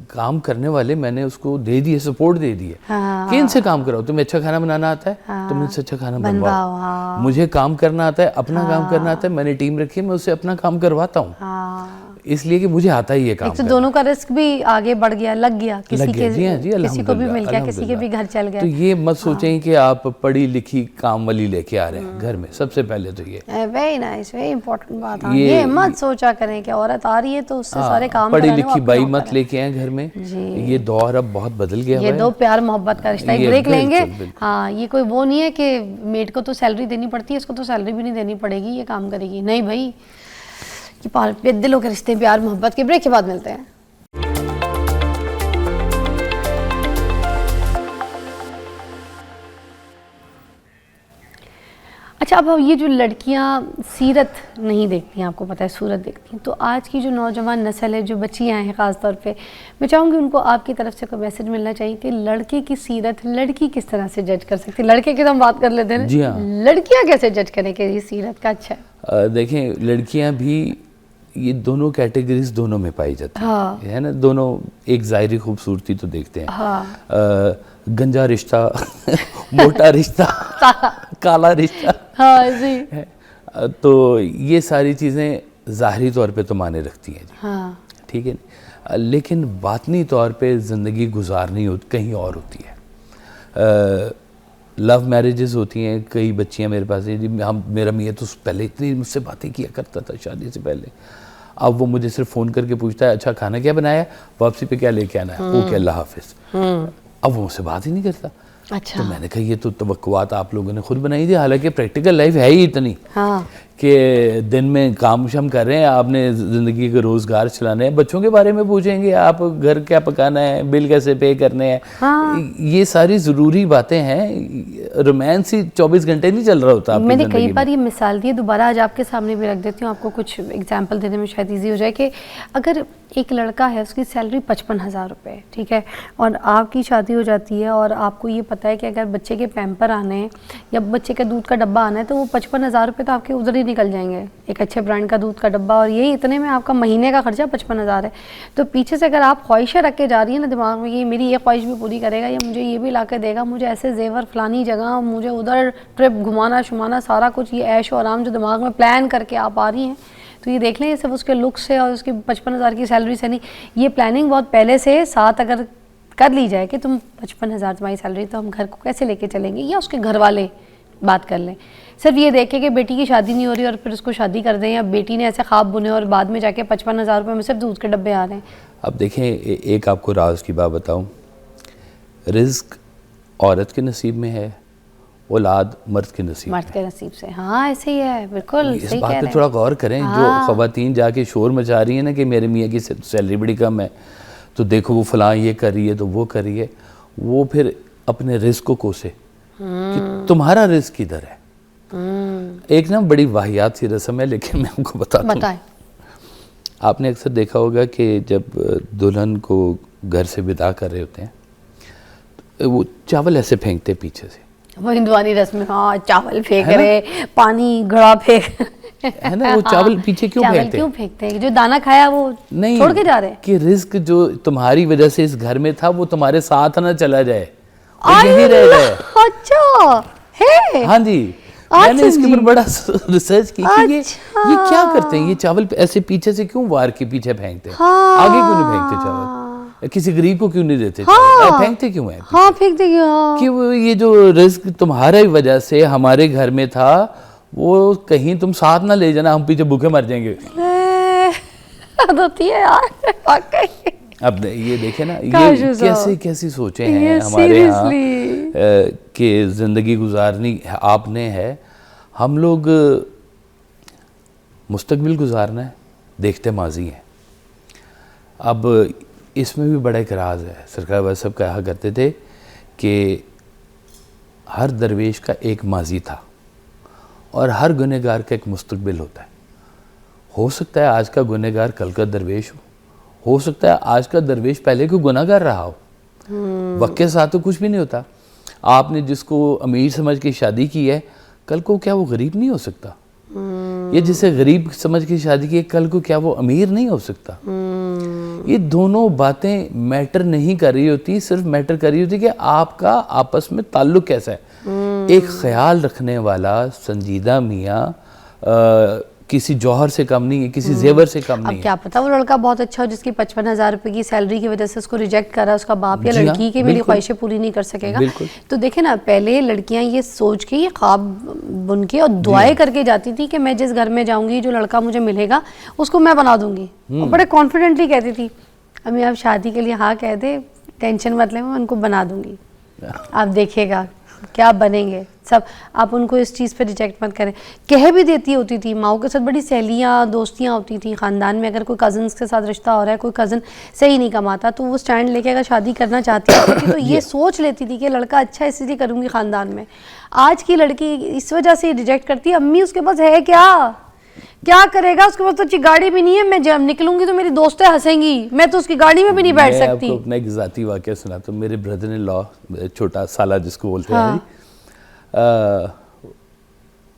काम करने वाले मैंने उसको दे दिए, सपोर्ट दे दिए कि इनसे काम कराओ, तुम्हें अच्छा खाना बनाना आता है, तुम इनसे अच्छा खाना बनवाओ, मुझे काम करना आता है, अपना काम करना आता है, मैंने टीम रखी है, मैं उससे अपना काम करवाता हूँ, इसलिए कि मुझे आता ही ये काम। तो दोनों का रिस्क भी आगे बढ़ गया, लग गया, किसी को भी मिल गया, किसी के भी घर चल गया। तो ये मत सोचें कि आप पढ़ी लिखी काम वाली लेके आ रहे हैं घर में, सबसे पहले तो ये वेरी नाइस, वेरी इंपॉर्टेंट बात है, ये मत सोचा करें कि औरत आ रही है तो उससे सारे काम पढ़ी लिखी बाई मत लेके आए घर में, ये दौर अब बहुत बदल गया है। ये दो प्यार मोहब्बत का रिश्ता। ब्रेक लेंगे। हाँ, ये कोई वो नहीं है कि मेड को तो सैलरी देनी पड़ती है, इसको तो सैलरी भी नहीं देनी पड़ेगी, ये काम करेगी, नहीं भाई, ये दिलों के रिश्ते, प्यार मोहब्बत के। ब्रेक के बाद मिलते हैं। अच्छा, अब ये जो लड़कियां सीरत नहीं देखती हैं, आपको पता है सूरत देखती हैं, तो आज की जो नौजवान नस्ल है, जो बच्चियां हैं ख़ास तौर पे, मैं चाहूँगी उनको आपकी तरफ से कोई मैसेज मिलना चाहिए कि लड़के की सीरत लड़की किस तरह से जज कर सकती है। लड़के की तो हम बात कर लेते हैं, जी हाँ, लड़कियाँ कैसे जज करें कि ये सीरत का अच्छा है? देखें, लड़कियाँ भी ये दोनों कैटेगरीज दोनों में पाई जाती हाँ, है ना, दोनों एक ज़ाहिरी खूबसूरती तो देखते हैं, हाँ, गंजा रिश्ता मोटा रिश्ता काला रिश्ता, हाँ जी, तो ये सारी चीज़ें ज़ाहरी तौर पे तो माने रखती हैं जी, हाँ, ठीक है, लेकिन बातनी तौर पे ज़िंदगी गुजारनी कहीं और होती है। लव मैरिजेस होती हैं, कई बच्चियां मेरे पास हैं जी, मेरा मियाँ तो पहले इतनी मुझसे बातें किया करता था शादी से पहले, अब वो मुझे सिर्फ फ़ोन करके पूछता है अच्छा खाना क्या बनाया, वापसी पे क्या लेके आना है, ओके अल्लाह हाफिज़, अब वो मुझसे बात ही नहीं करता। अच्छा, तो मैंने कहा ये तो तवक्कुआत आप लोगों ने खुद बनाई थी, हालांकि प्रैक्टिकल लाइफ है ही इतनी, हाँ, कि दिन में काम शाम कर रहे हैं, आपने ज़िंदगी के रोज़गार चलाने हैं, बच्चों के बारे में पूछेंगे आप, घर क्या पकाना है, बिल कैसे पे करने हैं, हाँ, ये सारी ज़रूरी बातें हैं। रोमांस ही 24 घंटे नहीं चल रहा होता। मैंने कई बार ये मिसाल दी, दोबारा आज आपके सामने भी रख देती हूँ, आपको कुछ एग्जाम्पल देने में शायद ईजी हो जाए कि अगर एक लड़का है, उसकी सैलरी 55,000 रुपये, ठीक है, और आपकी शादी हो जाती है और आपको ये पता है कि अगर बच्चे के पैम्पर आने हैं या बच्चे का दूध का डब्बा आना है तो वो 55,000 रुपये तो आपके उधर ही निकल जाएंगे, एक अच्छे ब्रांड का दूध का डब्बा, और यही इतने में आपका महीने का खर्चा 55,000 है। तो पीछे से अगर आप ख्वाहिशें रख के जा रही हैं ना दिमाग में, ये मेरी ये ख्वाहिश भी पूरी करेगा, या मुझे ये भी ला के देगा, मुझे ऐसे जेवर फलानी जगह, मुझे उधर ट्रिप घुमाना शुमाना, सारा कुछ ये ऐश और आराम जो दिमाग में प्लान करके आप आ रही हैं, तो ये देख लें, ये सब उसके लुक से और उसकी 55,000 की सैलरी से नहीं, ये प्लानिंग बहुत पहले से साथ अगर कर ली जाए कि तुम 55,000 तुम्हारी सैलरी, तो हम घर को कैसे लेके चलेंगे, या उसके घर वाले बात कर लें, सिर्फ ये देखे कि बेटी की शादी नहीं हो रही और फिर उसको शादी कर दें, या बेटी ने ऐसे ख्वाब बुने और बाद में जाके 55,000 रुपये में सिर्फ दूध के डब्बे आ रहे हैं। अब देखें, एक आपको राज की बात बताऊं, रिस्क औरत के नसीब में है, औलाद मर्द के नसीब से। हाँ, ऐसे ही है, बिल्कुल इस बात पे थोड़ा गौर करें। जो ख़वातीन जाके शोर मचा रही है ना कि मेरे मियाँ की सैलरी बड़ी कम है, तो देखो वो फलां ये कर रही है, तो वो कर रही है, वो फिर अपने रिस्क को कोसे कि तुम्हारा रिस्क किधर है। एक ना बड़ी वाहियात सी रस्म है, लेकिन मैं आपको बताता हूँ। आपने अक्सर देखा होगा कि जब दुल्हन को घर से विदा कर रहे होते हैं, तो वो चावल ऐसे फेंकते पीछे से, वो हिंदुआनी रस्म, हाँ, चावल फेंक रहे, पानी घड़ा फेंक, है ना, वो चावल पीछे क्यों फेंकते हैं? जो दाना खाया वो नहीं छोड़ के जा रहे हैं कि रिस्क जो तुम्हारी वजह से इस घर में था वो तुम्हारे साथ ना चला जाए, यही रह जाए। अच्छा है, हाँ जी, मैंने इसके ऊपर बड़ा रिसर्च की कि ये क्या करते हैं, ये चावल ऐसे पीछे से क्यों वार के पीछे फेंकते हैं, आगे क्यों नहीं फेंकते चावल, किसी गरीब को क्यों नहीं देते, फेंकते क्यों है? हाँ, फेंकते क्यों? कि वो ये जो रिस्क तुम्हारी वजह से हमारे घर में था, वो कहीं तुम साथ ना ले जाना, हम पीछे भूखे मर जाएंगे। होती है यार, वाकई। अब ये देखे ना, ये कैसी कैसी सोचे हैं हमारे यहाँ कि ज़िंदगी गुजारनी आपने है, हम लोग मुस्तकबिल गुजारना है, देखते माजी हैं। अब इसमें भी बड़ा एक राज है। सरकार वह सब कहा करते थे कि हर दरवेश का एक माजी था और हर गुनहगार का एक मुस्तकबिल होता है। हो सकता है आज का गुनहगार कल का दरवेश हो सकता है आज का दरवेश पहले को गुनाहगार रहा हो। वक्त के साथ तो कुछ भी नहीं होता। आपने जिसको अमीर समझ के शादी की है, कल को क्या वो गरीब नहीं हो सकता? ये जिसे गरीब समझ के शादी की है, कल को क्या वो अमीर नहीं हो सकता? ये दोनों बातें मैटर नहीं कर रही होती, सिर्फ मैटर कर रही होती कि आपका आपस में ताल्लुक कैसा है। एक ख्याल रखने वाला संजीदा मियाँ किसी जौहर से कम नहीं है, किसी जेवर से कम नहीं अब क्या पता वो लड़का बहुत अच्छा हो जिसकी 55,000 रुपए की सैलरी की वजह से उसको रिजेक्ट कर रहा है उसका बाप या जी हाँ, लड़की की मेरी बिल्कुल। ख्वाहिशें पूरी नहीं कर सकेगा। बिल्कुल। तो देखे ना, पहले लड़कियां ये सोच के, ये ख्वाब बुन के और दुआएं करके जाती थी कि मैं जिस घर में जाऊंगी जो लड़का मुझे मिलेगा उसको मैं बना दूंगी, और बड़े कॉन्फिडेंटली कहती थी अम्मी आप शादी के लिए हाँ कह दे, टेंशन मत ले, मैं उनको बना दूंगी, आप देखिएगा क्या बनेंगे सब। आप उनको इस चीज़ पे रिजेक्ट मत करें। कह भी देती होती थी, माओ के साथ बड़ी सहेलियाँ दोस्तियाँ होती थी ख़ानदान में। अगर कोई कज़न्स के साथ रिश्ता हो रहा है, कोई कज़न सही नहीं कमाता, तो वो स्टैंड लेके अगर शादी करना चाहती थी तो ये सोच लेती थी कि लड़का अच्छा है इसलिए करूँगी ख़ानदान में। आज की लड़की इस वजह से रिजेक्ट करती है, अम्मी उसके पास है क्या करेगा, उसके पास तो अच्छी गाड़ी भी नहीं है, मैं जब निकलूंगी तो मेरी दोस्तें हंसेंगी, मैं तो उसकी गाड़ी में भी नहीं बैठ सकती। मैं आपको अपना एक ज़ाती वाक़या सुनाता हूँ। मेरे ब्रदर ने लॉ, छोटा साला जिसको बोलते हैं,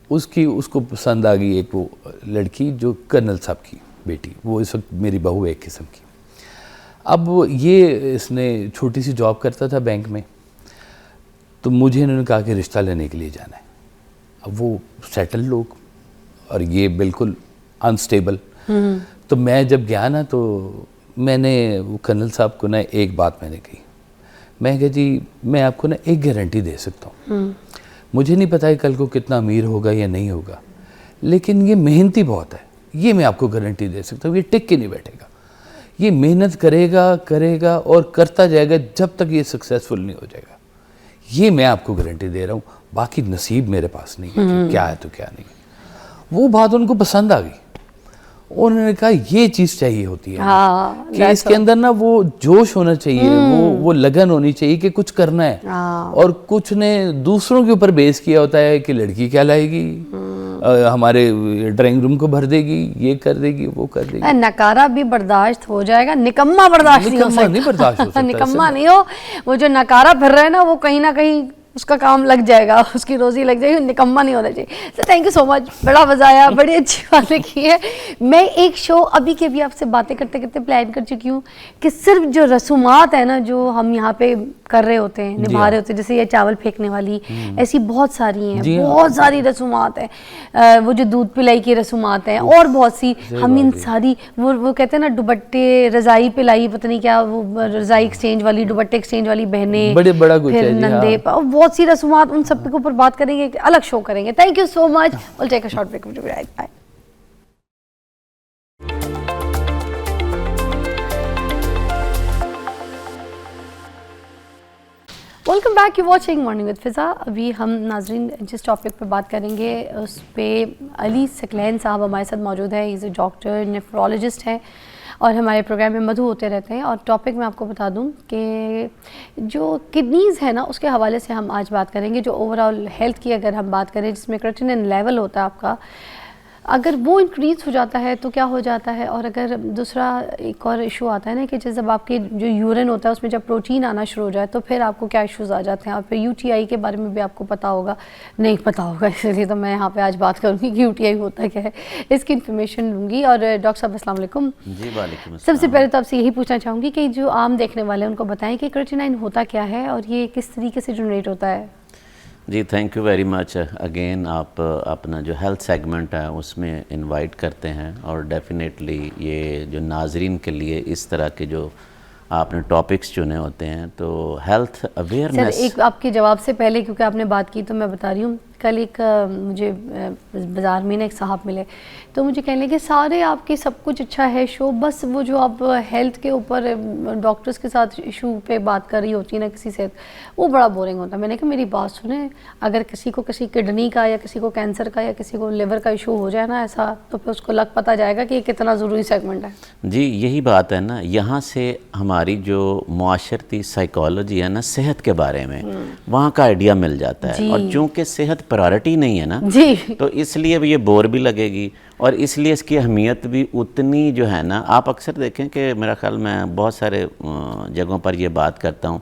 उसको पसंद आ गई एक वो लड़की जो कर्नल साहब की बेटी, वो इस वक्त मेरी बहू है एक किस्म की। अब ये इसने छोटी सी जॉब करता था बैंक में, तो मुझे इन्होंने कहा कि रिश्ता लेने के लिए जाना है। अब वो सेटल लोग और ये बिल्कुल अनस्टेबल। तो मैं जब गया ना, तो मैंने वो कर्नल साहब को ना एक बात मैंने कही, मैं कहा जी मैं आपको ना एक गारंटी दे सकता हूँ, मुझे नहीं पता है कल को कितना अमीर होगा या नहीं होगा, लेकिन ये मेहनती बहुत है, ये मैं आपको गारंटी दे सकता हूँ, ये टिक के नहीं बैठेगा, ये मेहनत करेगा और करता जाएगा जब तक ये सक्सेसफुल नहीं हो जाएगा, ये मैं आपको गारंटी दे रहा हूँ। बाकी नसीब मेरे पास नहीं है कि क्या है तो क्या नहीं। वो बात उनको पसंद आ गई, उन्होंने कहा ये चीज़ चाहिए होती है कि इसके अंदर ना वो जोश होना चाहिए, वो लगन होनी चाहिए कि कुछ करना है। और कुछ ने दूसरों के ऊपर बेस किया होता है कि लड़की क्या लाएगी, हमारे ड्राइंग रूम को भर देगी, ये कर देगी, वो कर देगी। नकारा भी बर्दाश्त हो जाएगा, निकम्मा बर्दाश्त नहीं हो सकता। निकम्मा नहीं हो, वो जो नकारा फिर रहा है ना, वो कहीं ना कहीं उसका काम लग जाएगा, उसकी रोजी लग जाएगी, निकम्मा नहीं होना चाहिए। तो थैंक यू सो मच, बड़ा मजा आया, बड़ी अच्छी बातें की है। मैं एक शो अभी के भी आपसे बातें करते करते प्लान कर चुकी हूँ कि सिर्फ जो रसूमात है ना, जो हम यहाँ पे कर रहे होते हैं, निभा रहे होते हैं, जैसे ये चावल फेंकने वाली, ऐसी बहुत सारी हैं, बहुत सारी रसूमात हैं, वो जो दूध पिलाई की रसूमात हैं, और बहुत सी, हम इन सारी वो कहते हैं ना दुपट्टे, रज़ाई पिलाई, पता नहीं क्या, वो रज़ाई एक्सचेंज वाली, दुपट्टे एक्सचेंज वाली बहनें, बड़ा कुछ फिर नंदे, बहुत सी रसूमात, उन सब के ऊपर बात करेंगे, अलग शो करेंगे। Thank you so much, will take a short break, bye. Welcome back, you watching morning with Fiza. अभी हम नाजरीन जिस टॉपिक पे बात करेंगे उस पे अली सकलैन साहब हमारे साथ मौजूद है। इज़ अ डॉक्टर, नेफ्रोलॉजिस्ट हैं और हमारे प्रोग्राम में मधु होते रहते हैं। और टॉपिक मैं आपको बता दूं कि जो किडनीज़ है ना, उसके हवाले से हम आज बात करेंगे। जो ओवरऑल हेल्थ की अगर हम बात करें, जिसमें क्रिएटिनिन लेवल होता है आपका, अगर वो इंक्रीज़ हो जाता है तो क्या हो जाता है। और अगर दूसरा एक और इशू आता है ना कि जब आपके जो यूरिन होता है उसमें जब प्रोटीन आना शुरू हो जाए तो फिर आपको क्या इश्यूज़ आ जाते हैं। और फिर यूटीआई के बारे में भी आपको पता होगा, नहीं पता होगा, इसलिए तो मैं यहाँ पे आज बात करूँगी कि यूटीआई होता क्या है, इसकी इन्फॉर्मेशन लूँगी। और डॉक्टर साहब अस्सलाम वालेकुम। जी वालेकुम अस्सलाम। सबसे पहले तो आपसे यही पूछना चाहूँगी कि जो आम देखने वाले हैं उनको बताएं कि क्रिएटिनिन होता क्या है और ये किस तरीके से जनरेट होता है। जी thank you very much again, आप अपना जो हेल्थ सेगमेंट है उसमें इनवाइट करते हैं। और डेफिनेटली ये जो नाजरीन के लिए इस तरह के जो आपने टॉपिक्स चुने होते हैं, तो हेल्थ अवेयरनेस। सर एक आपके जवाब से पहले, क्योंकि आपने बात की तो मैं बता रही हूँ, कल एक मुझे बाज़ार में ना एक साहब मिले तो मुझे कहने लगे सारे आपके सब कुछ अच्छा है शो, बस वो जो आप हेल्थ के ऊपर डॉक्टर्स के साथ इशू पे बात कर रही होती है ना किसी से, वो बड़ा बोरिंग होता है। मैंने कहा मेरी बात सुने, अगर किसी को किसी किडनी का या किसी को कैंसर का या किसी को लिवर का इशू हो जाए ना ऐसा, तो फिर उसको लग पता जाएगा कि ये कितना ज़रूरी सेगमेंट है। जी यही बात है ना, यहाँ से हमारी जो मुआशरती साइकोलॉजी है ना सेहत के बारे में, वहाँ का आइडिया मिल जाता है। और चूँकि सेहत प्रायोरिटी नहीं है ना जी, तो इसलिए ये बोर भी लगेगी और इसलिए इसकी अहमियत भी उतनी जो है ना। आप अक्सर देखें कि मेरा ख्याल मैं बहुत सारे जगहों पर ये बात करता हूँ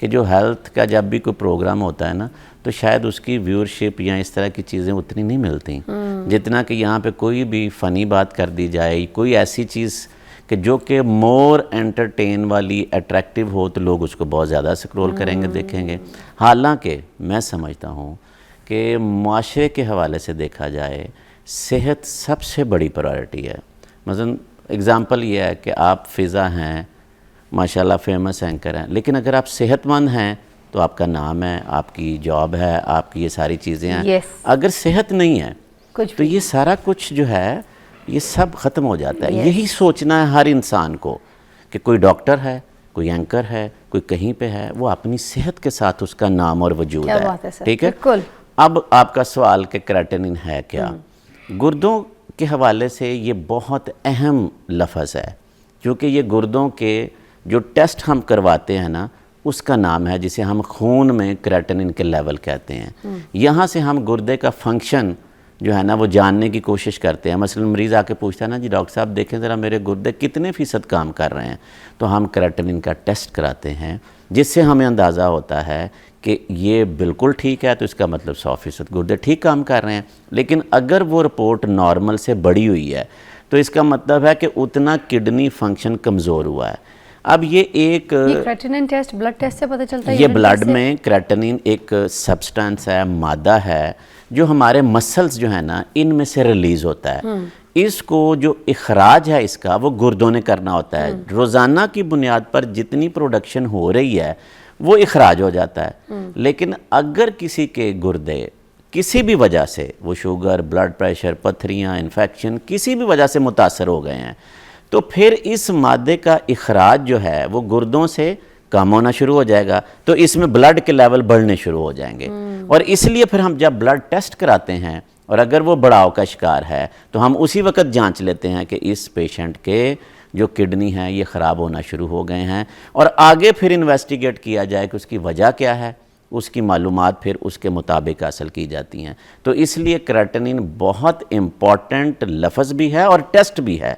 कि जो हेल्थ का जब भी कोई प्रोग्राम होता है ना, तो शायद उसकी व्यूअरशिप या इस तरह की चीज़ें उतनी नहीं मिलती जितना कि यहाँ पे कोई भी फ़नी बात कर दी जाए, कोई ऐसी चीज़ कि जो कि मोर एंटरटेन वाली, अट्रैक्टिव हो, तो लोग उसको बहुत ज़्यादा स्क्रॉल करेंगे, देखेंगे। हालांकि मैं समझता हूँ कि माशरे के हवाले से देखा जाए, सेहत सबसे बड़ी प्रायोरिटी है। मसलन एग्ज़ाम्पल ये है कि आप फ़िज़ा हैं, माशाल्लाह फेमस एंकर हैं, लेकिन अगर आप सेहतमंद हैं तो आपका नाम है, आपकी जॉब है, आपकी ये सारी चीज़ें हैं। Yes. अगर सेहत नहीं है कुछ तो ये सारा कुछ जो है ये सब ख़त्म हो जाता है। Yes. यही सोचना है हर इंसान को कि कोई डॉक्टर है, कोई एंकर है, कोई कहीं पे है, वो अपनी सेहत के साथ उसका नाम और वजूद क्या है। बात है सर, ठीक है। बिल्कुल। अब आपका सवाल कि क्रेटिनिन है क्या, गुर्दों के हवाले से ये बहुत अहम लफ्ज़ है, क्योंकि ये गुर्दों के जो टेस्ट हम करवाते हैं ना, उसका नाम है जिसे हम खून में क्रेटिनिन के लेवल कहते हैं। यहाँ से हम गुर्दे का फंक्शन जो है ना वो जानने की कोशिश करते हैं। मसलन मरीज़ आके पूछता है ना, जी डॉक्टर साहब देखें ज़रा मेरे गुर्दे कितने फ़ीसद काम कर रहे हैं, तो हम क्रेटिनिन का टेस्ट कराते हैं, जिससे हमें अंदाज़ा होता है कि ये बिल्कुल ठीक है, तो इसका मतलब 100% गुर्दे ठीक काम कर रहे हैं। लेकिन अगर वो रिपोर्ट नॉर्मल से बड़ी हुई है तो इसका मतलब है कि उतना किडनी फंक्शन कमज़ोर हुआ है। अब ये क्रेटिनिन टेस्ट ब्लड टेस्ट से पता चलता है? ये ब्लड में क्रेटिनिन एक सब्सटेंस है, मादा है, जो हमारे मसल्स जो है ना इनमें से रिलीज़ होता है। इसको जो इखराज है इसका वो गुर्दों ने करना होता है। रोज़ाना की बुनियाद पर जितनी प्रोडक्शन हो रही है वो इखराज हो जाता है। लेकिन अगर किसी के गुर्दे किसी भी वजह से, वो शुगर, ब्लड प्रेशर, पथरियाँ, इन्फेक्शन, किसी भी वजह से मुतासर हो गए हैं, तो फिर इस मादे का इखराज जो है वो गुर्दों से कम होना शुरू हो जाएगा, तो इसमें ब्लड के लेवल बढ़ने शुरू हो जाएंगे। और इसलिए फिर हम जब ब्लड टेस्ट कराते हैं और अगर वो बढ़ाव का शिकार है तो हम उसी वक्त जांच लेते हैं कि इस पेशेंट के जो किडनी है ये ख़राब होना शुरू हो गए हैं, और आगे फिर इन्वेस्टिगेट किया जाए कि उसकी वजह क्या है, उसकी मालूमात फिर उसके मुताबिक हासिल की जाती हैं। तो इसलिए क्रेटिनिन बहुत इम्पॉर्टेंट लफ्ज़ भी है और टेस्ट भी है,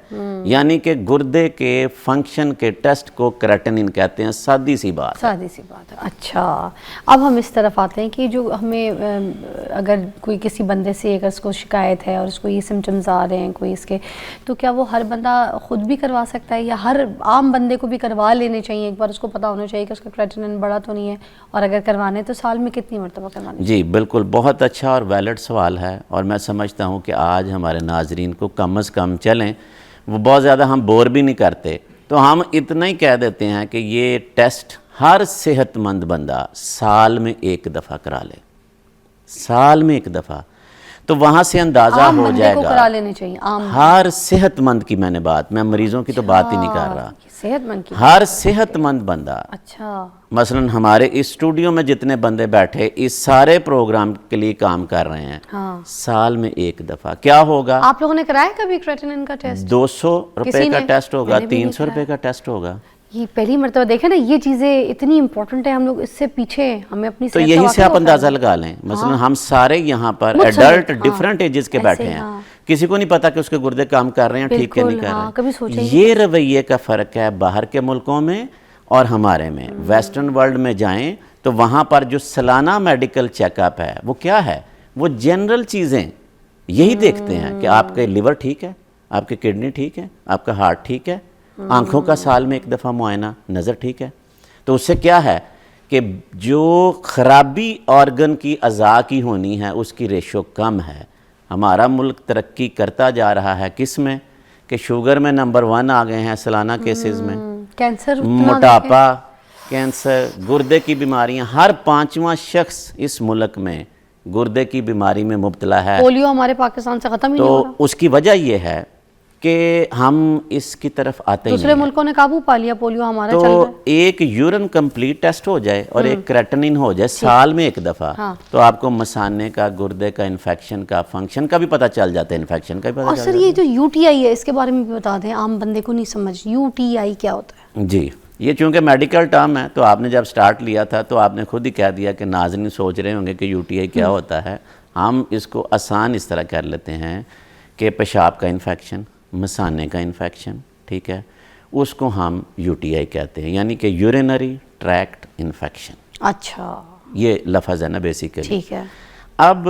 यानी कि गुर्दे के फंक्शन के टेस्ट को क्रेटिनिन कहते हैं। सादी सी बात है। अच्छा, अब हम इस तरफ आते हैं कि जो हमें अगर कोई किसी बंदे से अगर उसको शिकायत है और उसको ये सिम्टम्स आ रहे हैं कोई इसके, तो क्या वो हर बंदा ख़ुद भी करवा सकता है या हर आम बंदे को भी करवा लेने चाहिए? एक बार उसको पता होना चाहिए कि उसका क्रेटिनिन बढ़ा तो नहीं है, और अगर करवाने तो साल में कितनी मरतबा करवानी? जी बिल्कुल, बहुत अच्छा और वैलिड सवाल है, और मैं समझता हूँ कि आज हमारे नाजरीन को कम अज़ कम चलें, वो बहुत ज़्यादा हम बोर भी नहीं करते, तो हम इतना ही कह देते हैं कि ये टेस्ट हर सेहतमंद बंदा साल में एक दफ़ा करा ले, साल में एक दफ़ा, तो वहाँ से अंदाज़ा हो जाएगा। करा लेने चाहिए हर सेहतमंद की मैंने बात, मैं मरीजों की तो बात ही नहीं कर रहा, सेहतमंद की, हर सेहतमंद बंदा। अच्छा, मसलन हमारे इस स्टूडियो में जितने बंदे बैठे इस सारे प्रोग्राम के लिए काम कर रहे हैं, हाँ। साल में एक दफ़ा क्या होगा? आप लोगों ने कराया कभी क्रेटिनिन का टेस्ट? 200 रुपए का टेस्ट होगा, 300 रुपए का टेस्ट होगा। ये पहली मरतबा देखे ना, ये चीज़ें इतनी इंपॉर्टेंट है, हम लोग इससे पीछे, हमें अपनी तो यही से आप अंदाज़ा लगा लें। मसलन हम सारे यहाँ पर एडल्ट डिफरेंट एजेस के बैठे हैं, किसी को नहीं पता कि उसके गुर्दे काम कर रहे हैं ठीक है नहीं कर रहे। कभी सोचा ये रवैये का फ़र्क है बाहर के मुल्कों में और हमारे में। वेस्टर्न वर्ल्ड में जाएं तो वहाँ पर जो सालाना मेडिकल चेकअप है वो क्या है, वो जनरल चीज़ें यही देखते हैं कि आपके लिवर ठीक है, आपकी किडनी ठीक है, आपका हार्ट ठीक है, आंखों का साल में एक दफ़ा मुआयना, नज़र ठीक है। तो उससे क्या है कि जो ख़राबी ऑर्गन की अज़ा की होनी है उसकी रेशो कम है। हमारा मुल्क तरक्की करता जा रहा है किस में कि शुगर में नंबर 1 आ गए हैं सालाना केसेस में, कैंसर, मोटापा, कैंसर, गुर्दे की बीमारियां, हर 5वां शख्स इस मुल्क में गुर्दे की बीमारी में मुब्तला है। पोलियो हमारे पाकिस्तान से ख़त्म ही नहीं हो रहा। तो उसकी वजह यह है कि हम इसकी तरफ आते ही दूसरे मुल्कों ने काबू पा लिया, पोलियो हमारा चल रहा है। तो एक यूरिन कंप्लीट टेस्ट हो जाए और एक क्रेटिनिन हो जाए साल में एक दफ़ा, हाँ। तो आपको मसाने का, गुर्दे का, इन्फेक्शन का, फंक्शन का भी पता चल जाता है, इन्फेक्शन का भी पता और चल सर जाता ये जो यूटीआई है इसके बारे में भी बता दें, आम बंदे को नहीं समझ, यूटीआई क्या होता है? जी, ये चूँकि मेडिकल टर्म है तो आपने जब स्टार्ट लिया था तो आपने खुद ही कह दिया कि नाज़रीन सोच रहे होंगे कि यूटीआई क्या होता है। हम इसको आसान इस तरह कर लेते हैं कि पेशाब का इन्फेक्शन, मसाने का इन्फेक्शन, ठीक है, उसको हम यूटीआई कहते हैं, यानी कि यूरिनरी ट्रैक्ट इन्फेक्शन। अच्छा, ये लफ्ज़ है ना बेसिकली। ठीक है। अब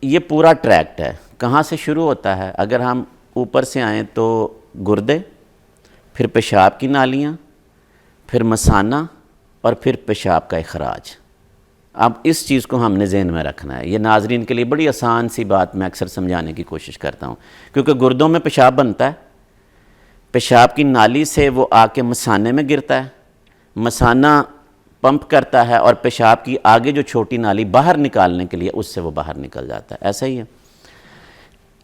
ये पूरा ट्रैक्ट है, कहाँ से शुरू होता है? अगर हम ऊपर से आएँ तो गुर्दे, फिर पेशाब की नालियाँ, फिर मसाना और फिर पेशाब का इखराज। अब इस चीज़ को हमने जहन में रखना है। ये नाजरीन के लिए बड़ी आसान सी बात मैं अक्सर समझाने की कोशिश करता हूँ, क्योंकि गुर्दों में पेशाब बनता है, पेशाब की नाली से वो आके मसाने में गिरता है, मसाना पंप करता है और पेशाब की आगे जो छोटी नाली बाहर निकालने के लिए उससे वो बाहर निकल जाता है। ऐसा ही है।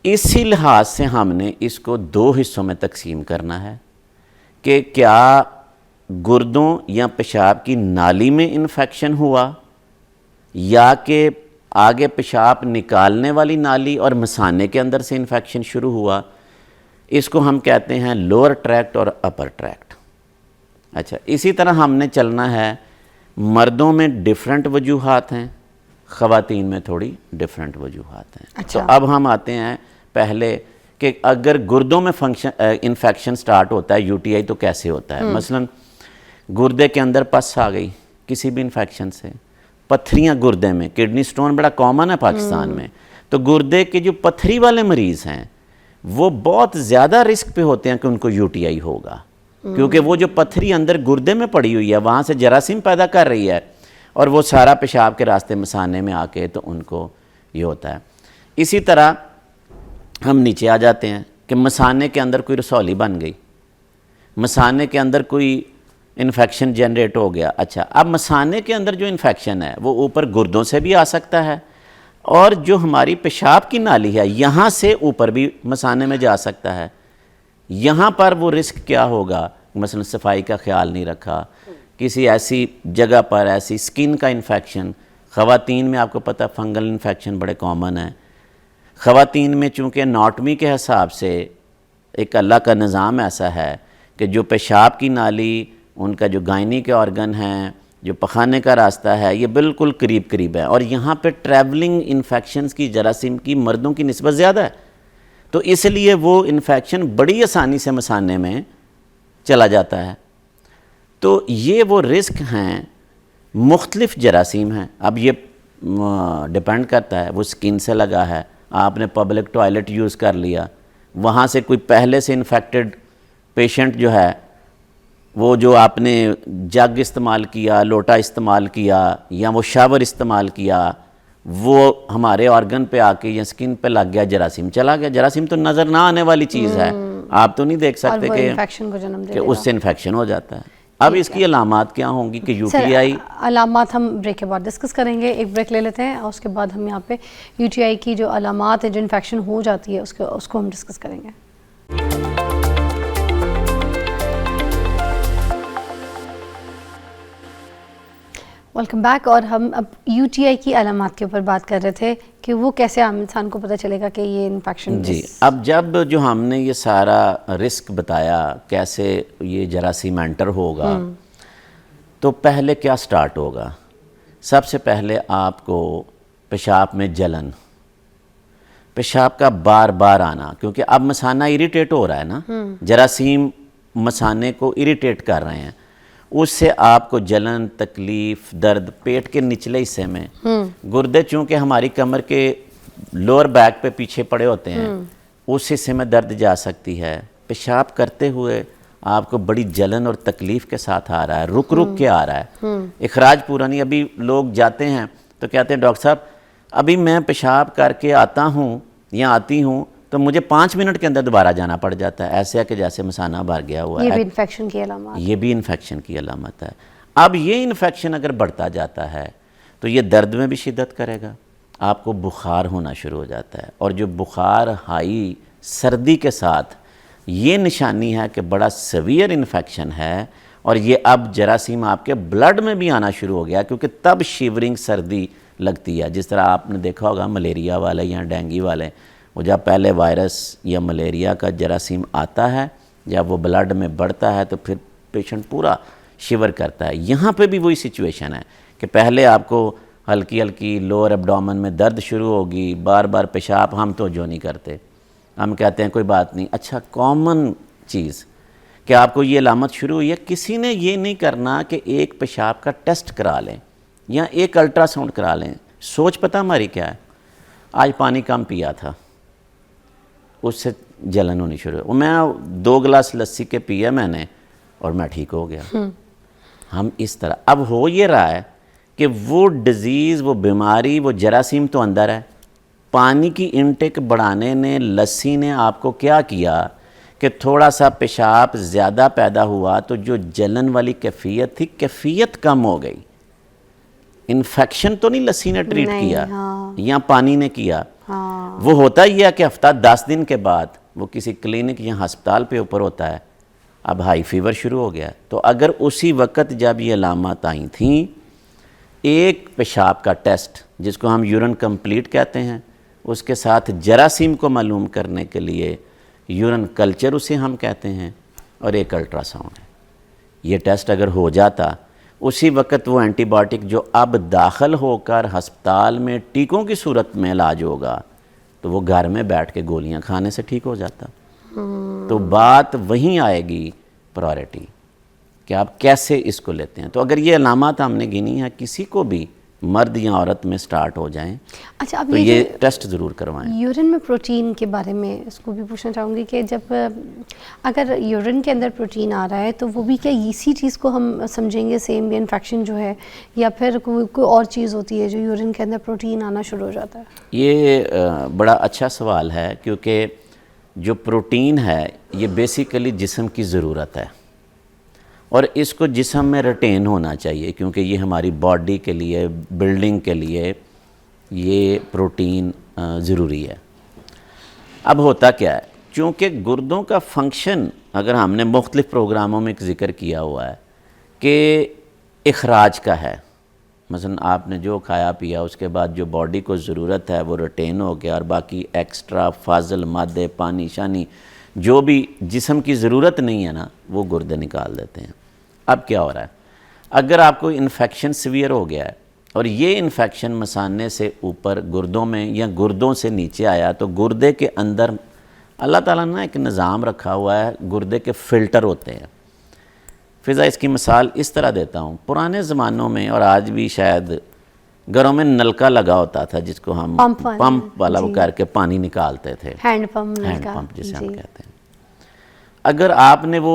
इसी लिहाज से हमने इसको दो हिस्सों में तकसीम करना है कि क्या गुर्दों या पेशाब की नाली में इन्फेक्शन हुआ या कि आगे पेशाब निकालने वाली नाली और मसाने के अंदर से इन्फेक्शन शुरू हुआ। इसको हम कहते हैं लोअर ट्रैक्ट और अपर ट्रैक्ट। अच्छा, इसी तरह हमने चलना है। मर्दों में डिफरेंट वजूहात हैं, ख़वातीन में थोड़ी डिफरेंट वजूहात हैं। अच्छा। तो अब हम आते हैं पहले कि अगर गुर्दों में इन्फेक्शन स्टार्ट होता है, यूटीआई, तो कैसे होता है? मसलन गुर्दे के अंदर पस आ गई किसी भी इन्फेक्शन से, पत्थरियाँ गुर्दे में, किडनी स्टोन बड़ा कॉमन है पाकिस्तान में, तो गुर्दे के जो पत्थरी वाले मरीज़ हैं वो बहुत ज़्यादा रिस्क पे होते हैं कि उनको यूटीआई होगा, क्योंकि वो जो पत्थरी अंदर गुर्दे में पड़ी हुई है वहाँ से जरासीम पैदा कर रही है और वो सारा पेशाब के रास्ते मसाने में आके तो उनको ये होता है। इसी तरह हम नीचे आ जाते हैं कि मसाने के अंदर कोई रसौली बन गई, मसाने के अंदर कोई इन्फेक्शन जनरेट हो गया। अच्छा, अब मसाने के अंदर जो इन्फेक्शन है वो ऊपर गुर्दों से भी आ सकता है और जो हमारी पेशाब की नाली है यहाँ से ऊपर भी मसाने में जा सकता है। यहाँ पर वो रिस्क क्या होगा? मसलन सफाई का ख्याल नहीं रखा, किसी ऐसी जगह पर ऐसी स्किन का इन्फेक्शन। ख़वातीन में आपको पता फंगल इन्फेक्शन बड़े कॉमन है। ख़वातीन में चूँकि एनाटॉमी के हिसाब से एक अल्लाह का निज़ाम ऐसा है कि जो पेशाब की नाली, उनका जो गायनी के ऑर्गन हैं, जो पखाने का रास्ता है, ये बिल्कुल करीब करीब है और यहाँ पे ट्रैवलिंग इन्फेक्शंस की जरासीम की मर्दों की निस्बत ज़्यादा है, तो इसलिए वो इन्फेक्शन बड़ी आसानी से मसाने में चला जाता है। तो ये वो रिस्क हैं, मुख्तलिफ जरासीम हैं। अब ये डिपेंड करता है, वो स्किन से लगा है, आपने पब्लिक टॉयलेट यूज़ कर लिया, वहाँ से कोई पहले से इन्फेक्टेड पेशेंट जो है वो जो आपने जग इस्तेमाल किया, लोटा इस्तेमाल किया या वो शावर इस्तेमाल किया, वो हमारे ऑर्गन पे आके या स्किन पे लग गया, जरासीम चला गया। जरासीम तो नज़र ना आने वाली चीज़ है, आप तो नहीं देख सकते कि उससे इन्फेक्शन हो जाता है। अब इसकी अलामात क्या होंगी कि यूटीआई? अलामात हम ब्रेक के बाद डिस्कस करेंगे। एक ब्रेक ले लेते हैं और उसके बाद हम यहाँ पे यूटीआई की जो अलामात है, जो इन्फेक्शन हो जाती है, उसको हम डिस्कस करेंगे। Welcome back. और हम अब यूटीआई की अलामात के ऊपर बात कर रहे थे कि वो कैसे आम इंसान को पता चलेगा कि ये इन्फेक्शन। जी, अब जब जो हमने ये सारा रिस्क बताया कैसे ये जरासीम एंटर होगा, तो पहले क्या स्टार्ट होगा? सबसे पहले आपको पेशाब में जलन, पेशाब का बार बार आना, क्योंकि अब मसाना इरिटेट हो रहा है ना, जरासीम मसाने को इरिटेट कर रहे हैं, उससे आपको जलन, तकलीफ, दर्द पेट के निचले हिस्से में, गुर्दे चूँकि हमारी कमर के लोअर बैक पे पीछे पड़े होते हैं, उस हिस्से में दर्द जा सकती है। पेशाब करते हुए आपको बड़ी जलन और तकलीफ के साथ आ रहा है, रुक रुक के आ रहा है, इखराज पूरा नहीं। अभी लोग जाते हैं तो कहते हैं डॉक्टर साहब अभी मैं पेशाब करके आता हूँ या आती हूँ तो मुझे 5 मिनट के अंदर दोबारा जाना पड़ जाता है, ऐसे है कि जैसे मसाना भर गया हुआ है। ये भी इन्फेक्शन की अलामत, ये भी इन्फेक्शन की अलामत है। अब ये इन्फेक्शन अगर बढ़ता जाता है तो ये दर्द में भी शिद्दत करेगा, आपको बुखार होना शुरू हो जाता है, और जो बुखार हाई सर्दी के साथ ये निशानी है कि बड़ा सीवियर इन्फेक्शन है, और ये अब जरासीम आपके ब्लड में भी आना शुरू हो गया, क्योंकि तब शिवरिंग सर्दी लगती है। जिस तरह आपने देखा होगा मलेरिया वाले या डेंगू वाले, वो जब पहले वायरस या मलेरिया का जरासीम आता है, जब वो ब्लड में बढ़ता है तो फिर पेशेंट पूरा शिवर करता है। यहाँ पे भी वही सिचुएशन है कि पहले आपको हल्की हल्की लोअर एब्डोमेन में दर्द शुरू होगी, बार बार पेशाब, हम तो जो नहीं करते, हम कहते हैं कोई बात नहीं। अच्छा, कॉमन चीज़ कि आपको ये अलामत शुरू हुई है, किसी ने ये नहीं करना कि एक पेशाब का टेस्ट करा लें या एक अल्ट्रासाउंड करा लें। सोच पता हमारी क्या है, आज पानी कम पिया था, उससे जलन होनी शुरू हुई, मैं 2 गिलास लस्सी के पिया मैंने और मैं ठीक हो गया। हम इस तरह, अब हो ये रहा है कि वो डिज़ीज़, वो बीमारी, वो जरासीम तो अंदर है। पानी की इनटेक बढ़ाने ने, लस्सी ने आपको क्या किया कि थोड़ा सा पेशाब ज़्यादा पैदा हुआ तो जो जलन वाली कैफियत थी, कैफियत कम हो गई। इन्फेक्शन तो नहीं लस्सी ने ट्रीट किया, हाँ। या पानी ने किया। हाँ। वो होता ही है कि हफ्ता 10 दिन के बाद वो किसी क्लिनिक या अस्पताल पे ऊपर होता है, अब हाई फीवर शुरू हो गया। तो अगर उसी वक्त जब ये अलामत आई थी, एक पेशाब का टेस्ट जिसको हम यूरिन कंप्लीट कहते हैं, उसके साथ जरासीम को मालूम करने के लिए यूरिन कल्चर उसे हम कहते हैं, और एक अल्ट्रासाउंड है, ये टेस्ट अगर हो जाता उसी वक्त वो एंटीबायोटिक जो अब दाखिल होकर अस्पताल में टीकों की सूरत में इलाज होगा, तो वो घर में बैठ के गोलियां खाने से ठीक हो जाता। तो बात वहीं आएगी प्रायोरिटी कि आप कैसे इसको लेते हैं। तो अगर ये अलामत हमने गिनी है, किसी को भी मर्द या औरत में स्टार्ट हो जाएं, अच्छा, अब तो ये टेस्ट ज़रूर करवाएं। यूरिन में प्रोटीन के बारे में इसको भी पूछना चाहूँगी कि जब अगर यूरिन के अंदर प्रोटीन आ रहा है तो वो भी क्या इसी चीज़ को हम समझेंगे सेम, या इन्फेक्शन जो है, या फिर कोई और चीज़ होती है जो यूरिन के अंदर प्रोटीन आना शुरू हो जाता है? ये बड़ा अच्छा सवाल है, क्योंकि जो प्रोटीन है ये बेसिकली जिस्म की ज़रूरत है और इसको जिस्म में रिटेन होना चाहिए, क्योंकि ये हमारी बॉडी के लिए, बिल्डिंग के लिए ये प्रोटीन ज़रूरी है। अब होता क्या है, चूँकि गुर्दों का फंक्शन, अगर हमने मुख्तलिफ़ प्रोग्रामों में ज़िक्र किया हुआ है कि इखराज का है, मसलन आपने जो खाया पिया उसके बाद जो बॉडी को ज़रूरत है वो रिटेन हो गया, और बाकी एक्स्ट्रा फाजल मादे, पानी शानी, जो भी जिस्म की ज़रूरत नहीं है ना, वो गुर्दे निकाल देते हैं। अब क्या हो रहा है, अगर आपको इन्फेक्शन सीवियर हो गया है और ये इन्फेक्शन मसाने से ऊपर गुर्दों में या गुर्दों से नीचे आया, तो गुर्दे के अंदर अल्लाह ताला ने एक निज़ाम रखा हुआ है, गुर्दे के फ़िल्टर होते हैं। फिज़ा इसकी मिसाल इस तरह देता हूँ, पुराने ज़मानों में और आज भी शायद घरों में नलका लगा होता था जिसको हम पंप वाला वो करके पानी निकालते थे, हैंड पंप जिसे हम कहते हैं। अगर आपने वो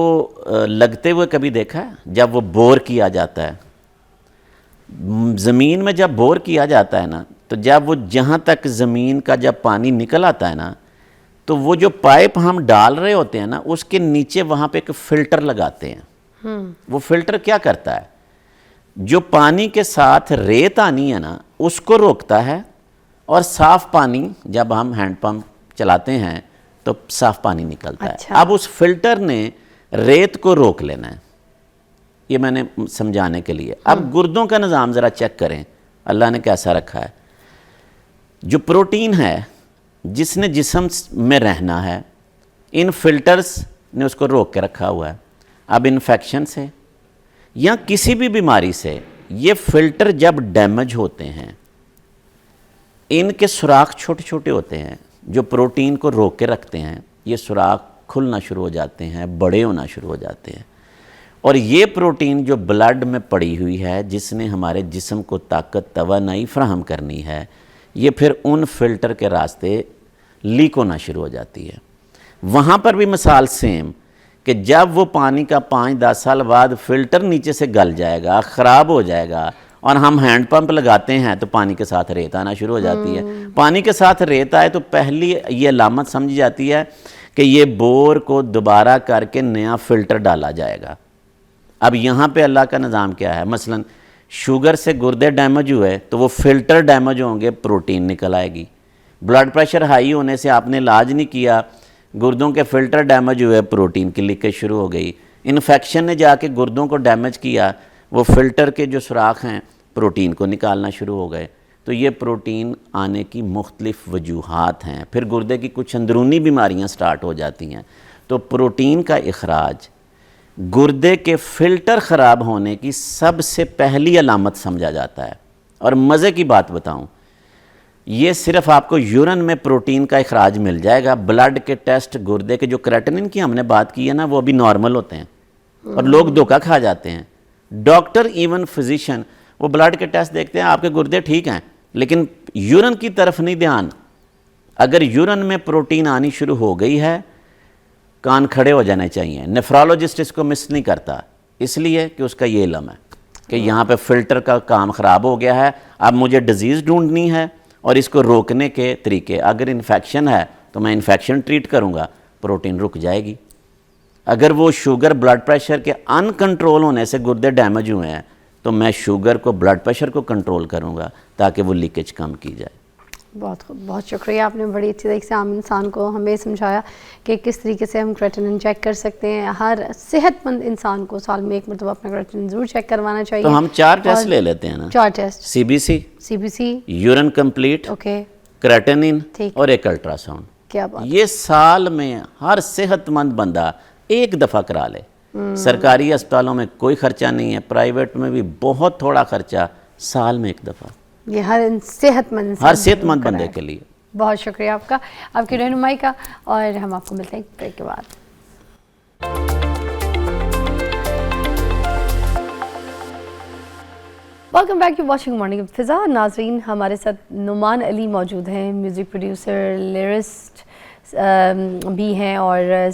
लगते हुए कभी देखा है, जब वो बोर किया जाता है, ज़मीन में जब बोर किया जाता है ना, तो जब वो जहाँ तक ज़मीन का जब पानी निकल आता है ना, तो वो जो पाइप हम डाल रहे होते हैं ना, उसके नीचे वहाँ पे एक फ़िल्टर लगाते हैं। वो फ़िल्टर क्या करता है, जो पानी के साथ रेत आनी है ना उसको रोकता है, और साफ़ पानी जब हम हैंड पंप चलाते हैं तो साफ़ पानी निकलता है। अब उस फिल्टर ने रेत को रोक लेना है, ये मैंने समझाने के लिए। अब गुर्दों का निज़ाम ज़रा चेक करें, अल्लाह ने कैसा रखा है। जो प्रोटीन है जिसने जिस्म में रहना है, इन फिल्टर्स ने उसको रोक के रखा हुआ है। अब इन्फेक्शन से या किसी भी बीमारी से ये फिल्टर जब डैमेज होते हैं, इनके सुराख छोटे छोटे होते हैं जो प्रोटीन को रोक के रखते हैं, ये सुराख खुलना शुरू हो जाते हैं, बड़े होना शुरू हो जाते हैं, और ये प्रोटीन जो ब्लड में पड़ी हुई है, जिसने हमारे जिस्म को ताकत तवानाई फ्राहम करनी है, ये फिर उन फिल्टर के रास्ते लीक होना शुरू हो जाती है। वहाँ पर भी मिसाल सेम, कि जब वो पानी का 5-10 साल बाद फ़िल्टर नीचे से गल जाएगा, ख़राब हो जाएगा, और हम हैंड पंप लगाते हैं तो पानी के साथ रेत आना शुरू हो जाती है। पानी के साथ रेत आए तो पहली ये अलामत समझी जाती है कि ये बोर को दोबारा करके नया फ़िल्टर डाला जाएगा। अब यहाँ पे अल्लाह का निज़ाम क्या है, मसलन शुगर से गुर्दे डैमेज हुए तो वो फ़िल्टर डैमेज होंगे, प्रोटीन निकल आएगी। ब्लड प्रेशर हाई होने से आपने इलाज नहीं किया, गुर्दों के फ़िल्टर डैमेज हुए, प्रोटीन की लीकेज शुरू हो गई। इन्फेक्शन ने जाके गुर्दों को डैमेज किया, वो फ़िल्टर के जो सुराख हैं प्रोटीन को निकालना शुरू हो गए। तो ये प्रोटीन आने की मुख्तलिफ़ वजूहात हैं। फिर गुर्दे की कुछ अंदरूनी बीमारियां स्टार्ट हो जाती हैं। तो प्रोटीन का इखराज गुर्दे के फ़िल्टर ख़राब होने की सबसे पहली अलामत समझा जाता है। और मज़े की बात बताऊं, ये सिर्फ आपको यूरिन में प्रोटीन का इखराज मिल जाएगा। ब्लड के टेस्ट, गुर्दे के जो क्रेटिनिन की हमने बात की है ना, वो अभी नॉर्मल होते हैं और लोग धोखा खा जाते हैं। डॉक्टर, इवन फिजिशियन, वो ब्लड के टेस्ट देखते हैं, आपके गुर्दे ठीक हैं, लेकिन यूरिन की तरफ नहीं ध्यान। अगर यूरिन में प्रोटीन आनी शुरू हो गई है, कान खड़े हो जाने चाहिए। नेफ्रोलॉजिस्ट इसको मिस नहीं करता, इसलिए कि उसका ये इल्म है कि यहाँ पे फिल्टर का काम ख़राब हो गया है, अब मुझे डिजीज़ ढूंढनी है और इसको रोकने के तरीके। अगर इन्फेक्शन है तो मैं इन्फेक्शन ट्रीट करूँगा, प्रोटीन रुक जाएगी। अगर वो शुगर, ब्लड प्रेशर के अनकंट्रोल होने से गुर्दे डैमेज हुए हैं, तो मैं शुगर को, ब्लड प्रेशर को कंट्रोल करूँगा ताकि वो लीकेज कम की जाए। बहुत खूब, बहुत शुक्रिया, आपने बड़ी अच्छी तरीके से आम इंसान को हमें समझाया कि किस तरीके से हम क्रेटिनिन चेक कर सकते हैं। हर सेहतमंद इंसान को साल में एक मरतबा अपना क्रेटिनिन ज़रूर चेक करवाना चाहिए। तो हम 4 टेस्ट ले लेते हैं ना, 4 test, CBC, urine complete, okay, creatinine ठीक। और एक अल्ट्रासाउंड। क्या बात, ये साल में हर सेहतमंद बंदा एक दफ़ा करा ले। सरकारी अस्पतालों में कोई खर्चा नहीं है, प्राइवेट में भी बहुत थोड़ा खर्चा, साल में एक दफ़ा, ये हर सेहतमंद बंदे के लिए। बहुत शुक्रिया आपका, आपकी रहनुमाई का, और हम आपको मिलते हैं ब्रेक के बाद। Welcome back to watching morning Fiza. नाजरीन, हमारे साथ नुमान अली मौजूद हैं, म्यूज़िक प्रोड्यूसर, लिरिस्ट भी हैं और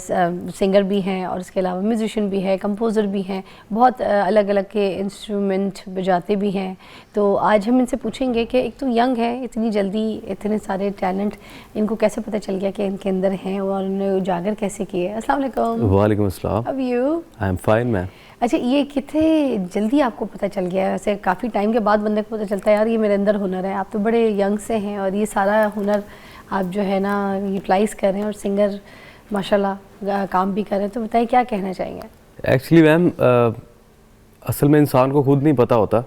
सिंगर भी हैं, और इसके अलावा म्यूजिशियन भी है, कंपोज़र भी हैं, बहुत अलग अलग के इंस्ट्रूमेंट बजाते भी हैं। तो आज हम इनसे पूछेंगे कि एक तो यंग है, इतनी जल्दी इतने सारे टैलेंट इनको कैसे पता चल गया कि इनके अंदर हैं और उन्हें उजागर कैसे किए। अस्सलाम वालेकुम। वालेकुम अस्सलाम। How are you? I am fine ma'am. अच्छा, ये कितने जल्दी आपको पता चल गया है? वैसे काफ़ी टाइम के बाद बंदे को पता चलता है यार ये मेरे अंदर हुनर है। आप तो बड़े यंग से हैं और ये सारा हुनर आप जो है ना यूटिलाइज़ कर रहे हैं और सिंगर माशाल्लाह काम भी कर रहे हैं। तो बताइए क्या कहना चाहेंगे? एक्चुअली मैम असल में इंसान को खुद नहीं पता होता,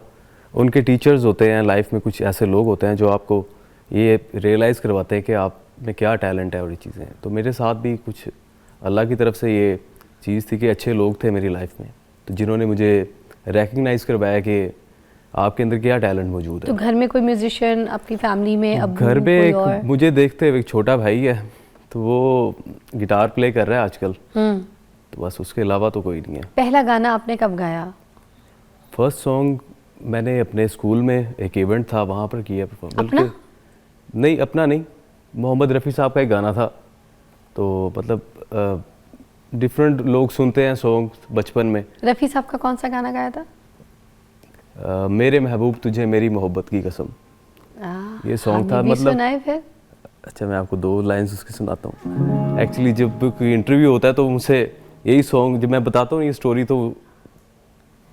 उनके टीचर्स होते हैं लाइफ में, कुछ ऐसे लोग होते हैं जो आपको ये रियलाइज़ करवाते हैं कि आप में क्या टैलेंट है और ये चीज़ें। तो मेरे साथ भी कुछ अल्लाह की तरफ से ये चीज़ थी कि अच्छे लोग थे मेरी लाइफ में, तो जिन्होंने मुझे रिकग्नाइज़ करवाया कि आपके अंदर क्या टैलेंट मौजूद है। तो घर में कोई म्यूजिशियन आपकी फैमिली में? अब घर में मुझे देखते हुए एक छोटा भाई है, तो वो गिटार प्ले कर रहा है आजकल, तो बस उसके अलावा तो कोई नहीं है। पहला गाना आपने कब गाया? फर्स्ट सॉन्ग मैंने अपने स्कूल में एक इवेंट था वहाँ पर किया परफॉर्म। अपना? नहीं, अपना नहीं, मोहम्मद रफ़ी साहब का एक गाना था। तो मतलब डिफरेंट लोग सुनते हैं सॉन्ग बचपन में। रफ़ी साहब का कौन सा गाना गाया था? मेरे महबूब तुझे मेरी मोहब्बत की कसम, ये सॉन्ग था। मतलब सुनाए फिर। अच्छा, मैं आपको 2 लाइन्स उसकी सुनाता हूँ। एक्चुअली जब कोई इंटरव्यू होता है तो मुझसे यही सॉन्ग, जब मैं बताता हूँ ये स्टोरी, तो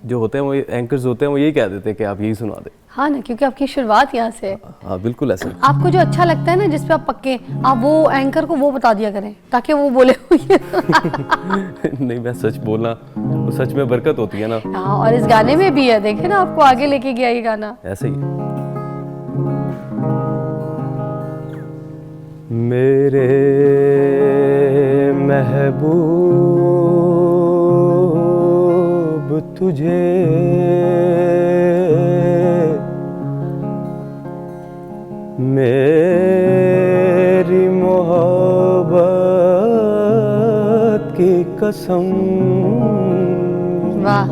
जो होते हैं वो एंकर्स होते हैं वो यही कह देते हैं कि आप यही सुना दें। हाँ ना, क्योंकि आपकी शुरुआत यहाँ से। हाँ बिल्कुल ऐसा। आपको जो अच्छा लगता है ना, जिस पे आप पक्के, आप वो एंकर को वो बता दिया करें ताकि वो बोले। नहीं, मैं सच बोलना, वो सच में बरकत होती है ना। हाँ, और इस गाने में भी है, देखे ना आपको आगे लेके गया ये गाना। ऐसे ही। मेरे महबूब तुझे मेरी मोहब्बत की कसम, वाह,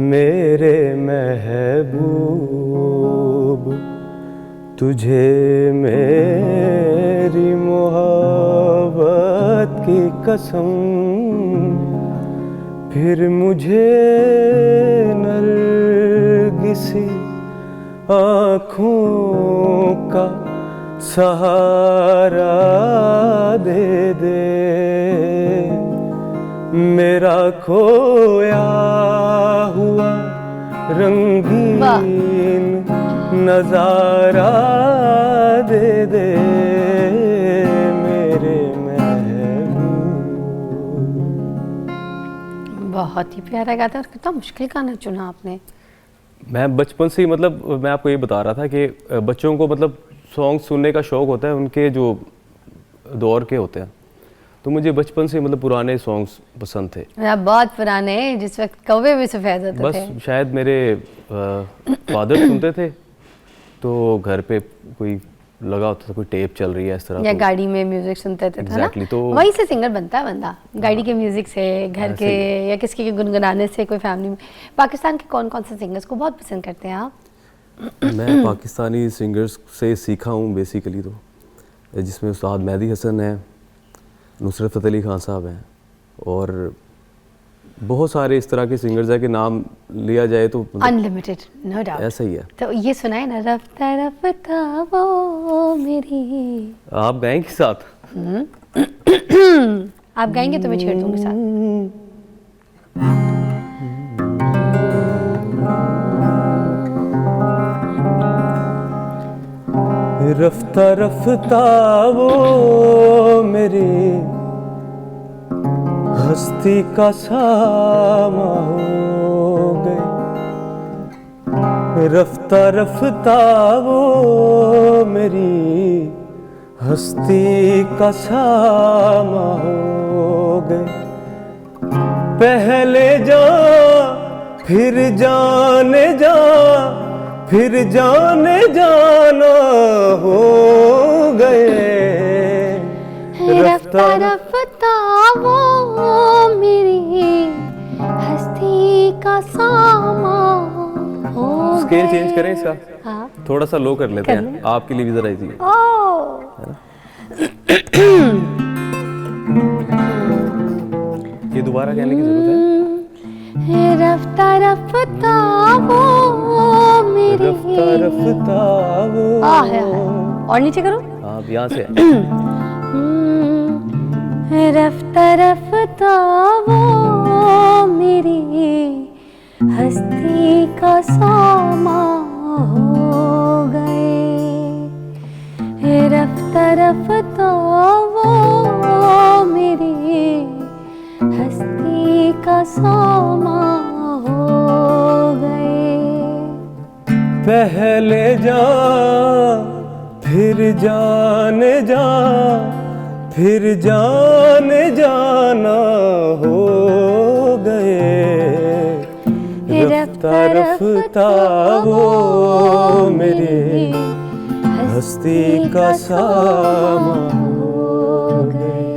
मेरे महबूब तुझे मेरी मोहब्बत की कसम, फिर मुझे नरगिसी आँखों का सहारा दे दे, मेरा खोया हुआ रंगीन नजारा दे दे, मेरे महबूब। बहुत ही प्यारा गाता है। और कितना मुश्किल गाना चुना आपने। मैं बचपन से ही, मतलब मैं आपको ये बता रहा था कि बच्चों को मतलब सॉन्ग सुनने का शौक़ होता है, उनके जो दौर के होते हैं, तो मुझे बचपन से मतलब पुराने सॉन्ग्स पसंद थे। बहुत पुराने, जिस वक्त कौवे भी सफ़ेद होते थे। बस शायद मेरे फादर सुनते थे तो घर पे कोई लगा होता था, कोई टेप चल रही है इस तरह, या तो गाड़ी में म्यूजिक सुनते थे Exactly, ना, तो वहीं से सिंगर बनता है बंदा, गाड़ी के म्यूजिक से, घर के या किसी के गुनगुनाने से, कोई फैमिली में। पाकिस्तान के कौन कौन से सिंगर्स को बहुत पसंद करते हैं आप? मैं पाकिस्तानी सिंगर्स से सीखा हूँ बेसिकली, तो जिसमें उस्ताद मेहदी हसन है, नुसरत फ़तेह अली खान साहब हैं, और बहुत सारे इस तरह के सिंगर्स हैं कि नाम लिया जाए तो अनलिमिटेड, नो डाउट। ऐसा ही है। तो ये सुनाए ना, रफ्ता रफ्ता वो मेरी। आप गाएंगे साथ? आप गाएंगे तो मैं छेड़ दूंगी साथ। रफ्ता रफ्ता वो मेरी हस्ती का सामा हो गए, रफ्ता रफ्ता वो मेरी हस्ती का सामा हो गए, पहले जा फिर जाने जा, फिर जाने जाना हो गए, रफ्ता रफ्ता वो मेरी हस्ती का सामा हो गए। स्केल चेंज करें इसका? हाँ। थोड़ा सा लो कर लेते हैं आपके लिए भी जरा इजी। ये दोबारा कहने की जरूरत है। रफ्ता रफ्ता वो मेरी, रफ्ता रफ्ता वो है। और नीचे करो आप यहाँ से रफ्ता रफ्ता वो मेरी हस्ती का सामा हो गए, रफ्ता रफ्ता वो मेरी हस्ती का सामा हो गए, पहले जा फिर जाने जा, फिर जाने जाना हो गए, रफ्ता रफ्ता वो मेरी हस्ती का सामा हो गए,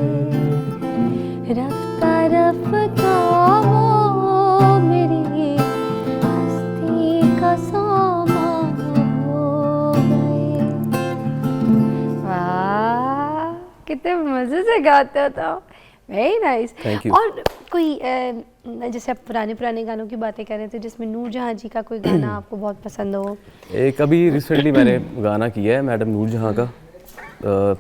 रफ्ता रफ्ता वो मेरी हस्ती का सामा हो गए। वाह, कितने मजे से गाते हो तो, वेरी नाइस। Thank you. और कोई जैसे आप पुराने गानों की बातें कर रहे थे, जिसमें नूरजहां जी का कोई गाना आपको बहुत पसंद हो? एक अभी रिसेंटली मैंने गाना किया है मैडम नूरजहां का,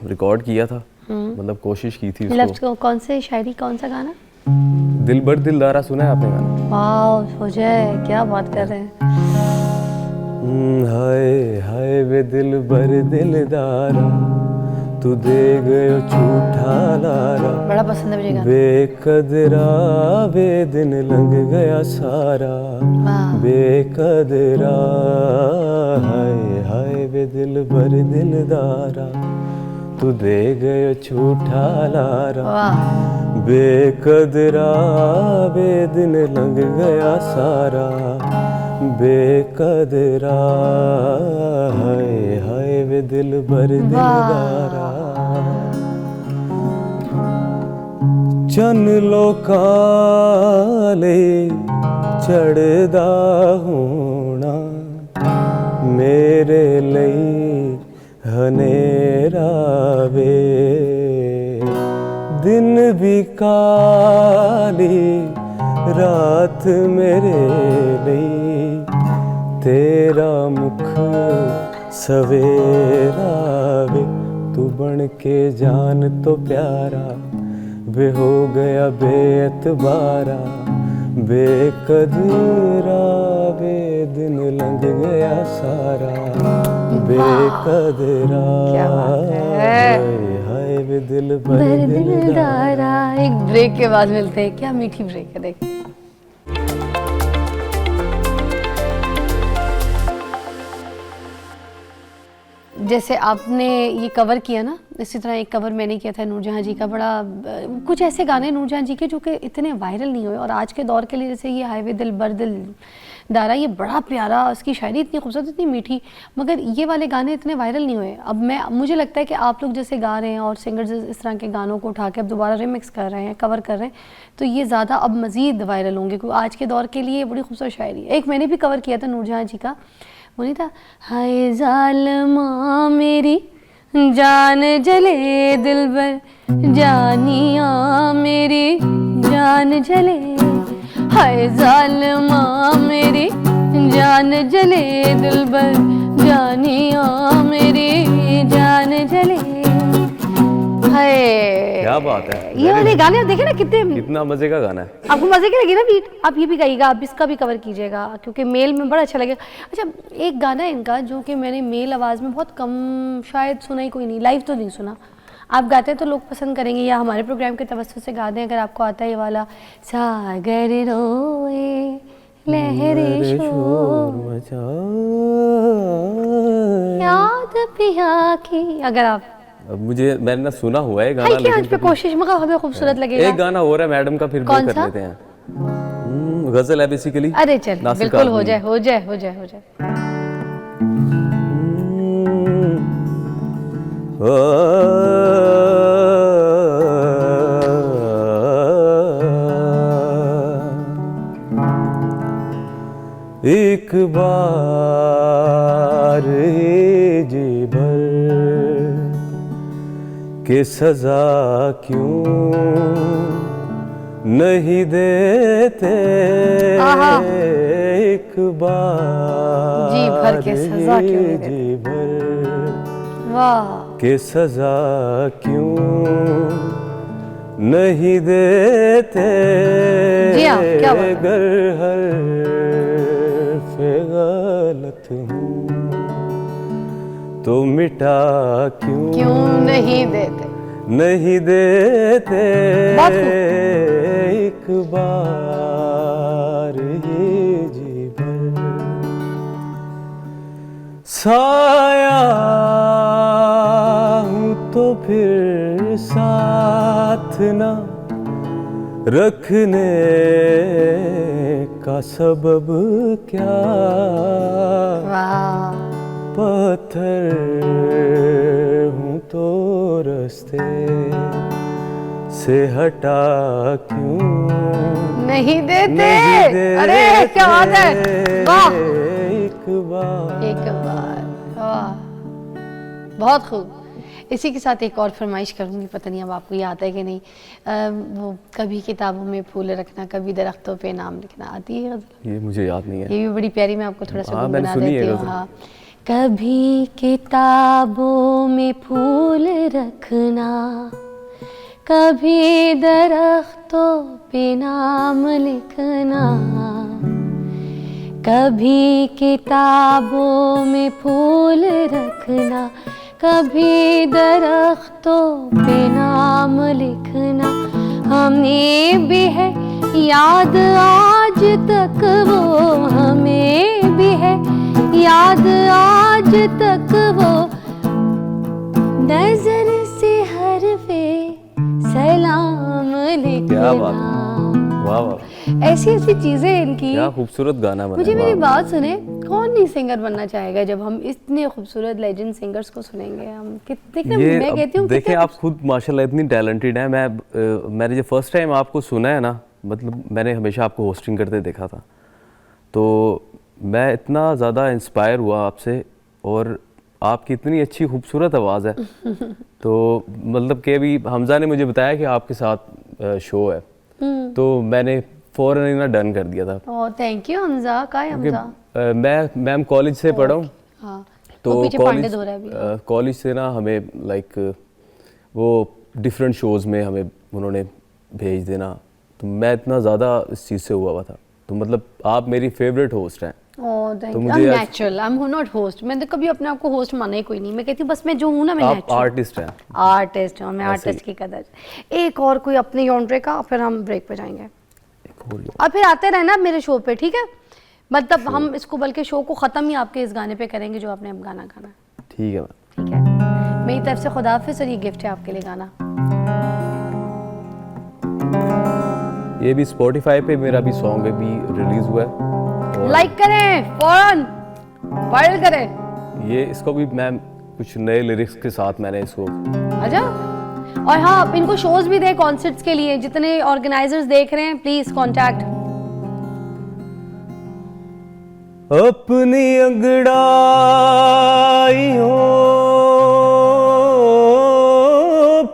रिकॉर्ड किया था, मतलब कोशिश की थी लफ्ज़ उसको। को कौन से शायरी, कौन सा गाना? दिल बर दिलदारा सुना है आपने गाना? वाह, हो जाए, क्या बात कर रहे हैं। हाय हाय वे दिल बर दिलदारा, तू दे गयो झूठा लारा, बड़ा पसंद है मुझे गाना। बेकदरा वे दिन लंघ गया सारा, वाह। बेकदरा हाय हाय वे दिल बर दिलदारा, तू दे गयो झूठा लारा, वाह। बेकदरा वे दिन लंघ गया सारा, बेकदरा हाय हाय वे दिल बर दिलदारा, चन लोकां ले चढ़दा होना, मेरे ਲਈ हनेरा वे, दिन भी काली रात मेरे ਲਈ, तेरा मुख सवेरा वे, तू बन के जान तो प्यारा, वे हो गया बेअतबारा, बेकदरा वे दिन लंघ गया सारा, बेकदरा क्या बात है। हाय हाय वे दिल बर दिलदारा। दिलदारा। एक ब्रेक के बाद मिलते हैं, क्या मीठी ब्रेक है, देखिए। जैसे आपने ये कवर किया ना, इसी तरह एक कवर मैंने किया था नूरजहां जी का, बड़ा कुछ ऐसे गाने नूरजहां जी के जो कि इतने वायरल नहीं हुए, और आज के दौर के लिए जैसे ये हाईवे दिल बर दारा ये बड़ा प्यारा, उसकी शायरी इतनी खूबसूरत, इतनी मीठी, मगर ये वाले गाने इतने वायरल नहीं हुए। अब मुझे लगता है कि आप लोग जैसे गा रहे हैं और सिंगर्स इस तरह के गानों को उठा के अब दोबारा रिमिक्स कर रहे हैं, कवर कर रहे हैं, तो ये ज़्यादा अब मज़ीद वायरल होंगे, क्योंकि आज के दौर के लिए बड़ी खूबसूरत शायरी है। एक मैंने भी कवर किया था नूरजहां जी का, वो नहीं था, हाय ज़ालिमा मेरी जान जले दिलबर, जानिया मेरी जान जले, हाय ज़ालिमा मेरी जान जले दिलबर, जानिया मेरी जान जले। हाय क्या बात है, ये वाले गाने देखे ना कितने, कितना मजे का गाना है। आपको मजे की लगी ना बीट, आप ये भी गाइएगा, आप इसका भी कवर कीजिएगा, क्योंकि मेल में बड़ा अच्छा लगेगा। अच्छा, एक गाना है इनका जो कि मैंने मेल आवाज़ में बहुत कम, शायद सुना ही कोई नहीं, लाइव तो नहीं सुना, आप गाते हैं तो लोग पसंद करेंगे, या हमारे प्रोग्राम के तवज्जुह से गा दें अगर आपको आता है ये वाला, सागर रोए लहरे शोर याद पिया की, अगर आप अब मैंने ना सुना हुआ है गाना, हल्की आंच पे कोशिश, मगर हमें खूबसूरत लगेगा। एक गाना हो रहा है मैडम का, फिर वो कर लेते हैं, गजल है बेसिकली। अरे चल बिल्कुल, हो जाए हो जाए हो जाए हो जाए। एक बार जी भर के सजा क्यों नहीं देते, एक बार जी भर के सजा क्यों नहीं देते? जी भर वाह, के सजा क्यों नहीं देते, जी हाँ, क्या बात है। अगर हर गलत हूँ तो मिटा क्यों नहीं देते, नहीं देते, बहुत खूब। एक बार ये जी भर साया हूँ तो फिर साथ ना रखने का सबब क्या, वाह, पत्थर हूँ तो रास्ते से हटा क्यों नहीं देते, नहीं देते, अरे क्या बात है, वाह, एक बार वाह, बहुत खूब। इसी के साथ एक और फरमाइश करूँगी, पता नहीं अब आपको ये आता है कि नहीं, वो कभी किताबों में फूल रखना, कभी दरख्तों पे नाम लिखना, आती है गज़ल? ये मुझे याद नहीं है। ये भी बड़ी प्यारी, मैं आपको थोड़ा सा हाँ, गुनगुना मैंने सुनी देती है हूँ। गज़ल। हाँ, कभी किताबों में फूल रखना, कभी दरख्तों पे नाम लिखना, कभी किताबों में फूल रखना, कभी दरख्तों पे नाम लिखना, हमें भी है याद आज तक वो, हमें भी है याद आज तक वो, नजर से हरफे सलाम लिखना। क्या बात है, वाह वाह, ऐसी ऐसी चीजें इनकी। क्या खूबसूरत गाना बना। मुझे मेरी बात सुने, कौन नहीं सिंगर बनना चाहेगा जब हम इतने खूबसूरत लेजेंड सिंगर्स को सुनेंगे। हम कितने, मैं कहती हूँ देखें आप खुद माशाल्लाह इतनी टैलेंटेड हैं। मैंने जब फर्स्ट टाइम आपको सुना है ना, मतलब मैंने हमेशा आपको होस्टिंग करते देखा था, तो मैं इतना ज़्यादा इंस्पायर हुआ आपसे, और आपकी इतनी अच्छी खूबसूरत आवाज़ है। तो मतलब कि अभी हमज़ा ने मुझे बताया कि आपके साथ शो है, तो मैंने फ़ौरन ना डन कर दिया था। Oh thank you Hamza. का है हमज़ा? मैं कॉलेज से पढ़ा हूँ, हाँ, तो कॉलेज कॉलेज से ना हमें लाइक वो डिफरेंट शोज़ में हमें उन्होंने भेज देना, तो मैं इतना ज़्यादा इस चीज़ से हुआ था। तो मतलब आप मेरी फेवरेट होस्ट हैं। Oh thank you. I M natural, I am not host. मैंने कभी अपने आप को होस्ट माना ही कोई नहीं। मैं कहती हूँ बस मैं जो हूँ ना, मैं नेचुरल। आप आर्टिस्ट हैं। आर्टिस्ट हूँ मैं, आर्टिस्ट की कदर। एक और कोई अपने जॉनरे का, फिर हम ब्रेक पे जाएंगे, और फिर आते रहना मेरे शो पे, ठीक है? मतलब हम इसको बल्कि शो को ख़त्म ही आपके इस गाने पे करेंगे जो आपने अब गाना गाना। ठीक है, ठीक है, मेरी तरफ से खुदा हाफिज़, और ये गिफ्ट है आपके लिए गाना। ये भी स्पॉटिफाई पे मेरा भी सॉन्ग भी रिलीज़ हुआ है, लाइक करें, फौरन वायरल करें। ये इसको भी मैं कुछ नए लिरिक्स के साथ मैंने इसको अच्छा, और हाँ आप इनको शोज भी दें कॉन्सर्ट्स के लिए, जितने ऑर्गेनाइजर्स देख रहे हैं प्लीज कांटेक्ट। अपनी अंगड़ाइयों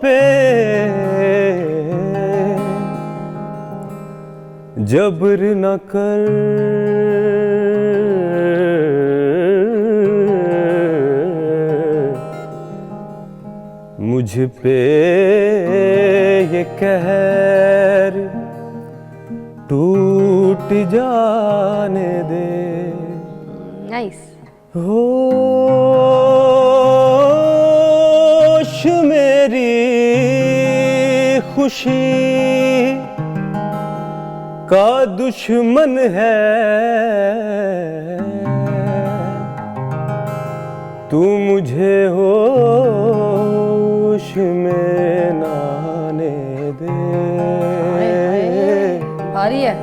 पे जबर न कर, मुझ पे ये कहर टूट जाने दे। नाइस। होश मेरी खुशी का दुश्मन है, तू मुझे होश में नाने दे। भारी है।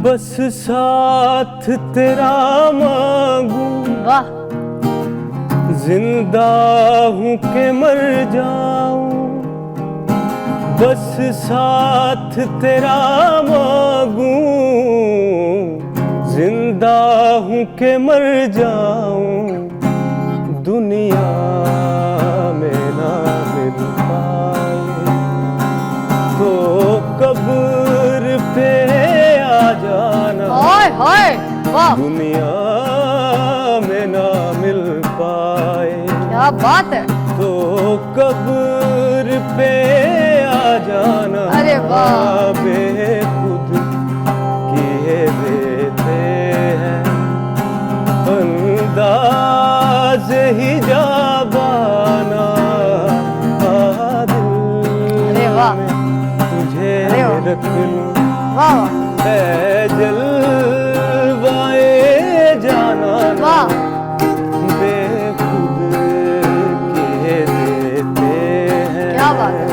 बस साथ तेरा मांगू, वाह। जिंदा हूँ के मर जाऊं, बस साथ तेरा मांगू, जिंदा हूँ के मर जाऊं, दुनिया में ना मिल पाए तो कब्र पे आ जाना। हाय हाय, वाह दुनिया में ना मिल पाए क्या बात है। तो कब्र पे आ जाना। अरे वाह। बेखुद किए देते हैं अंदाज ही जाबाना। अरे वाह। तुझे अरे वाह। रख लूं वाह जलवाए जाना, वाह। बेखुद किए देते हैं। क्या बात है।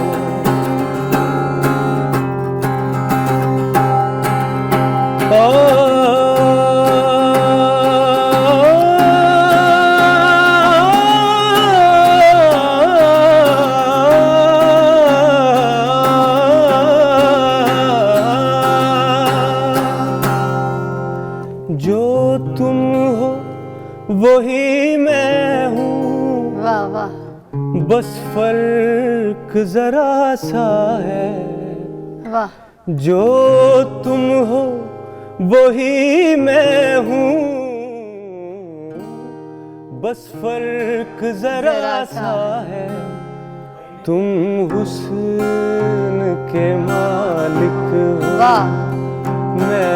जो तुम हो वही मैं हूँ, वाह वाह। बस फर्क जरा सा है। वाह। जो तुम हो वही मैं हूँ, बस फर्क जरा सा है। तुम हुस्न के मालिक हो, वाह। मैं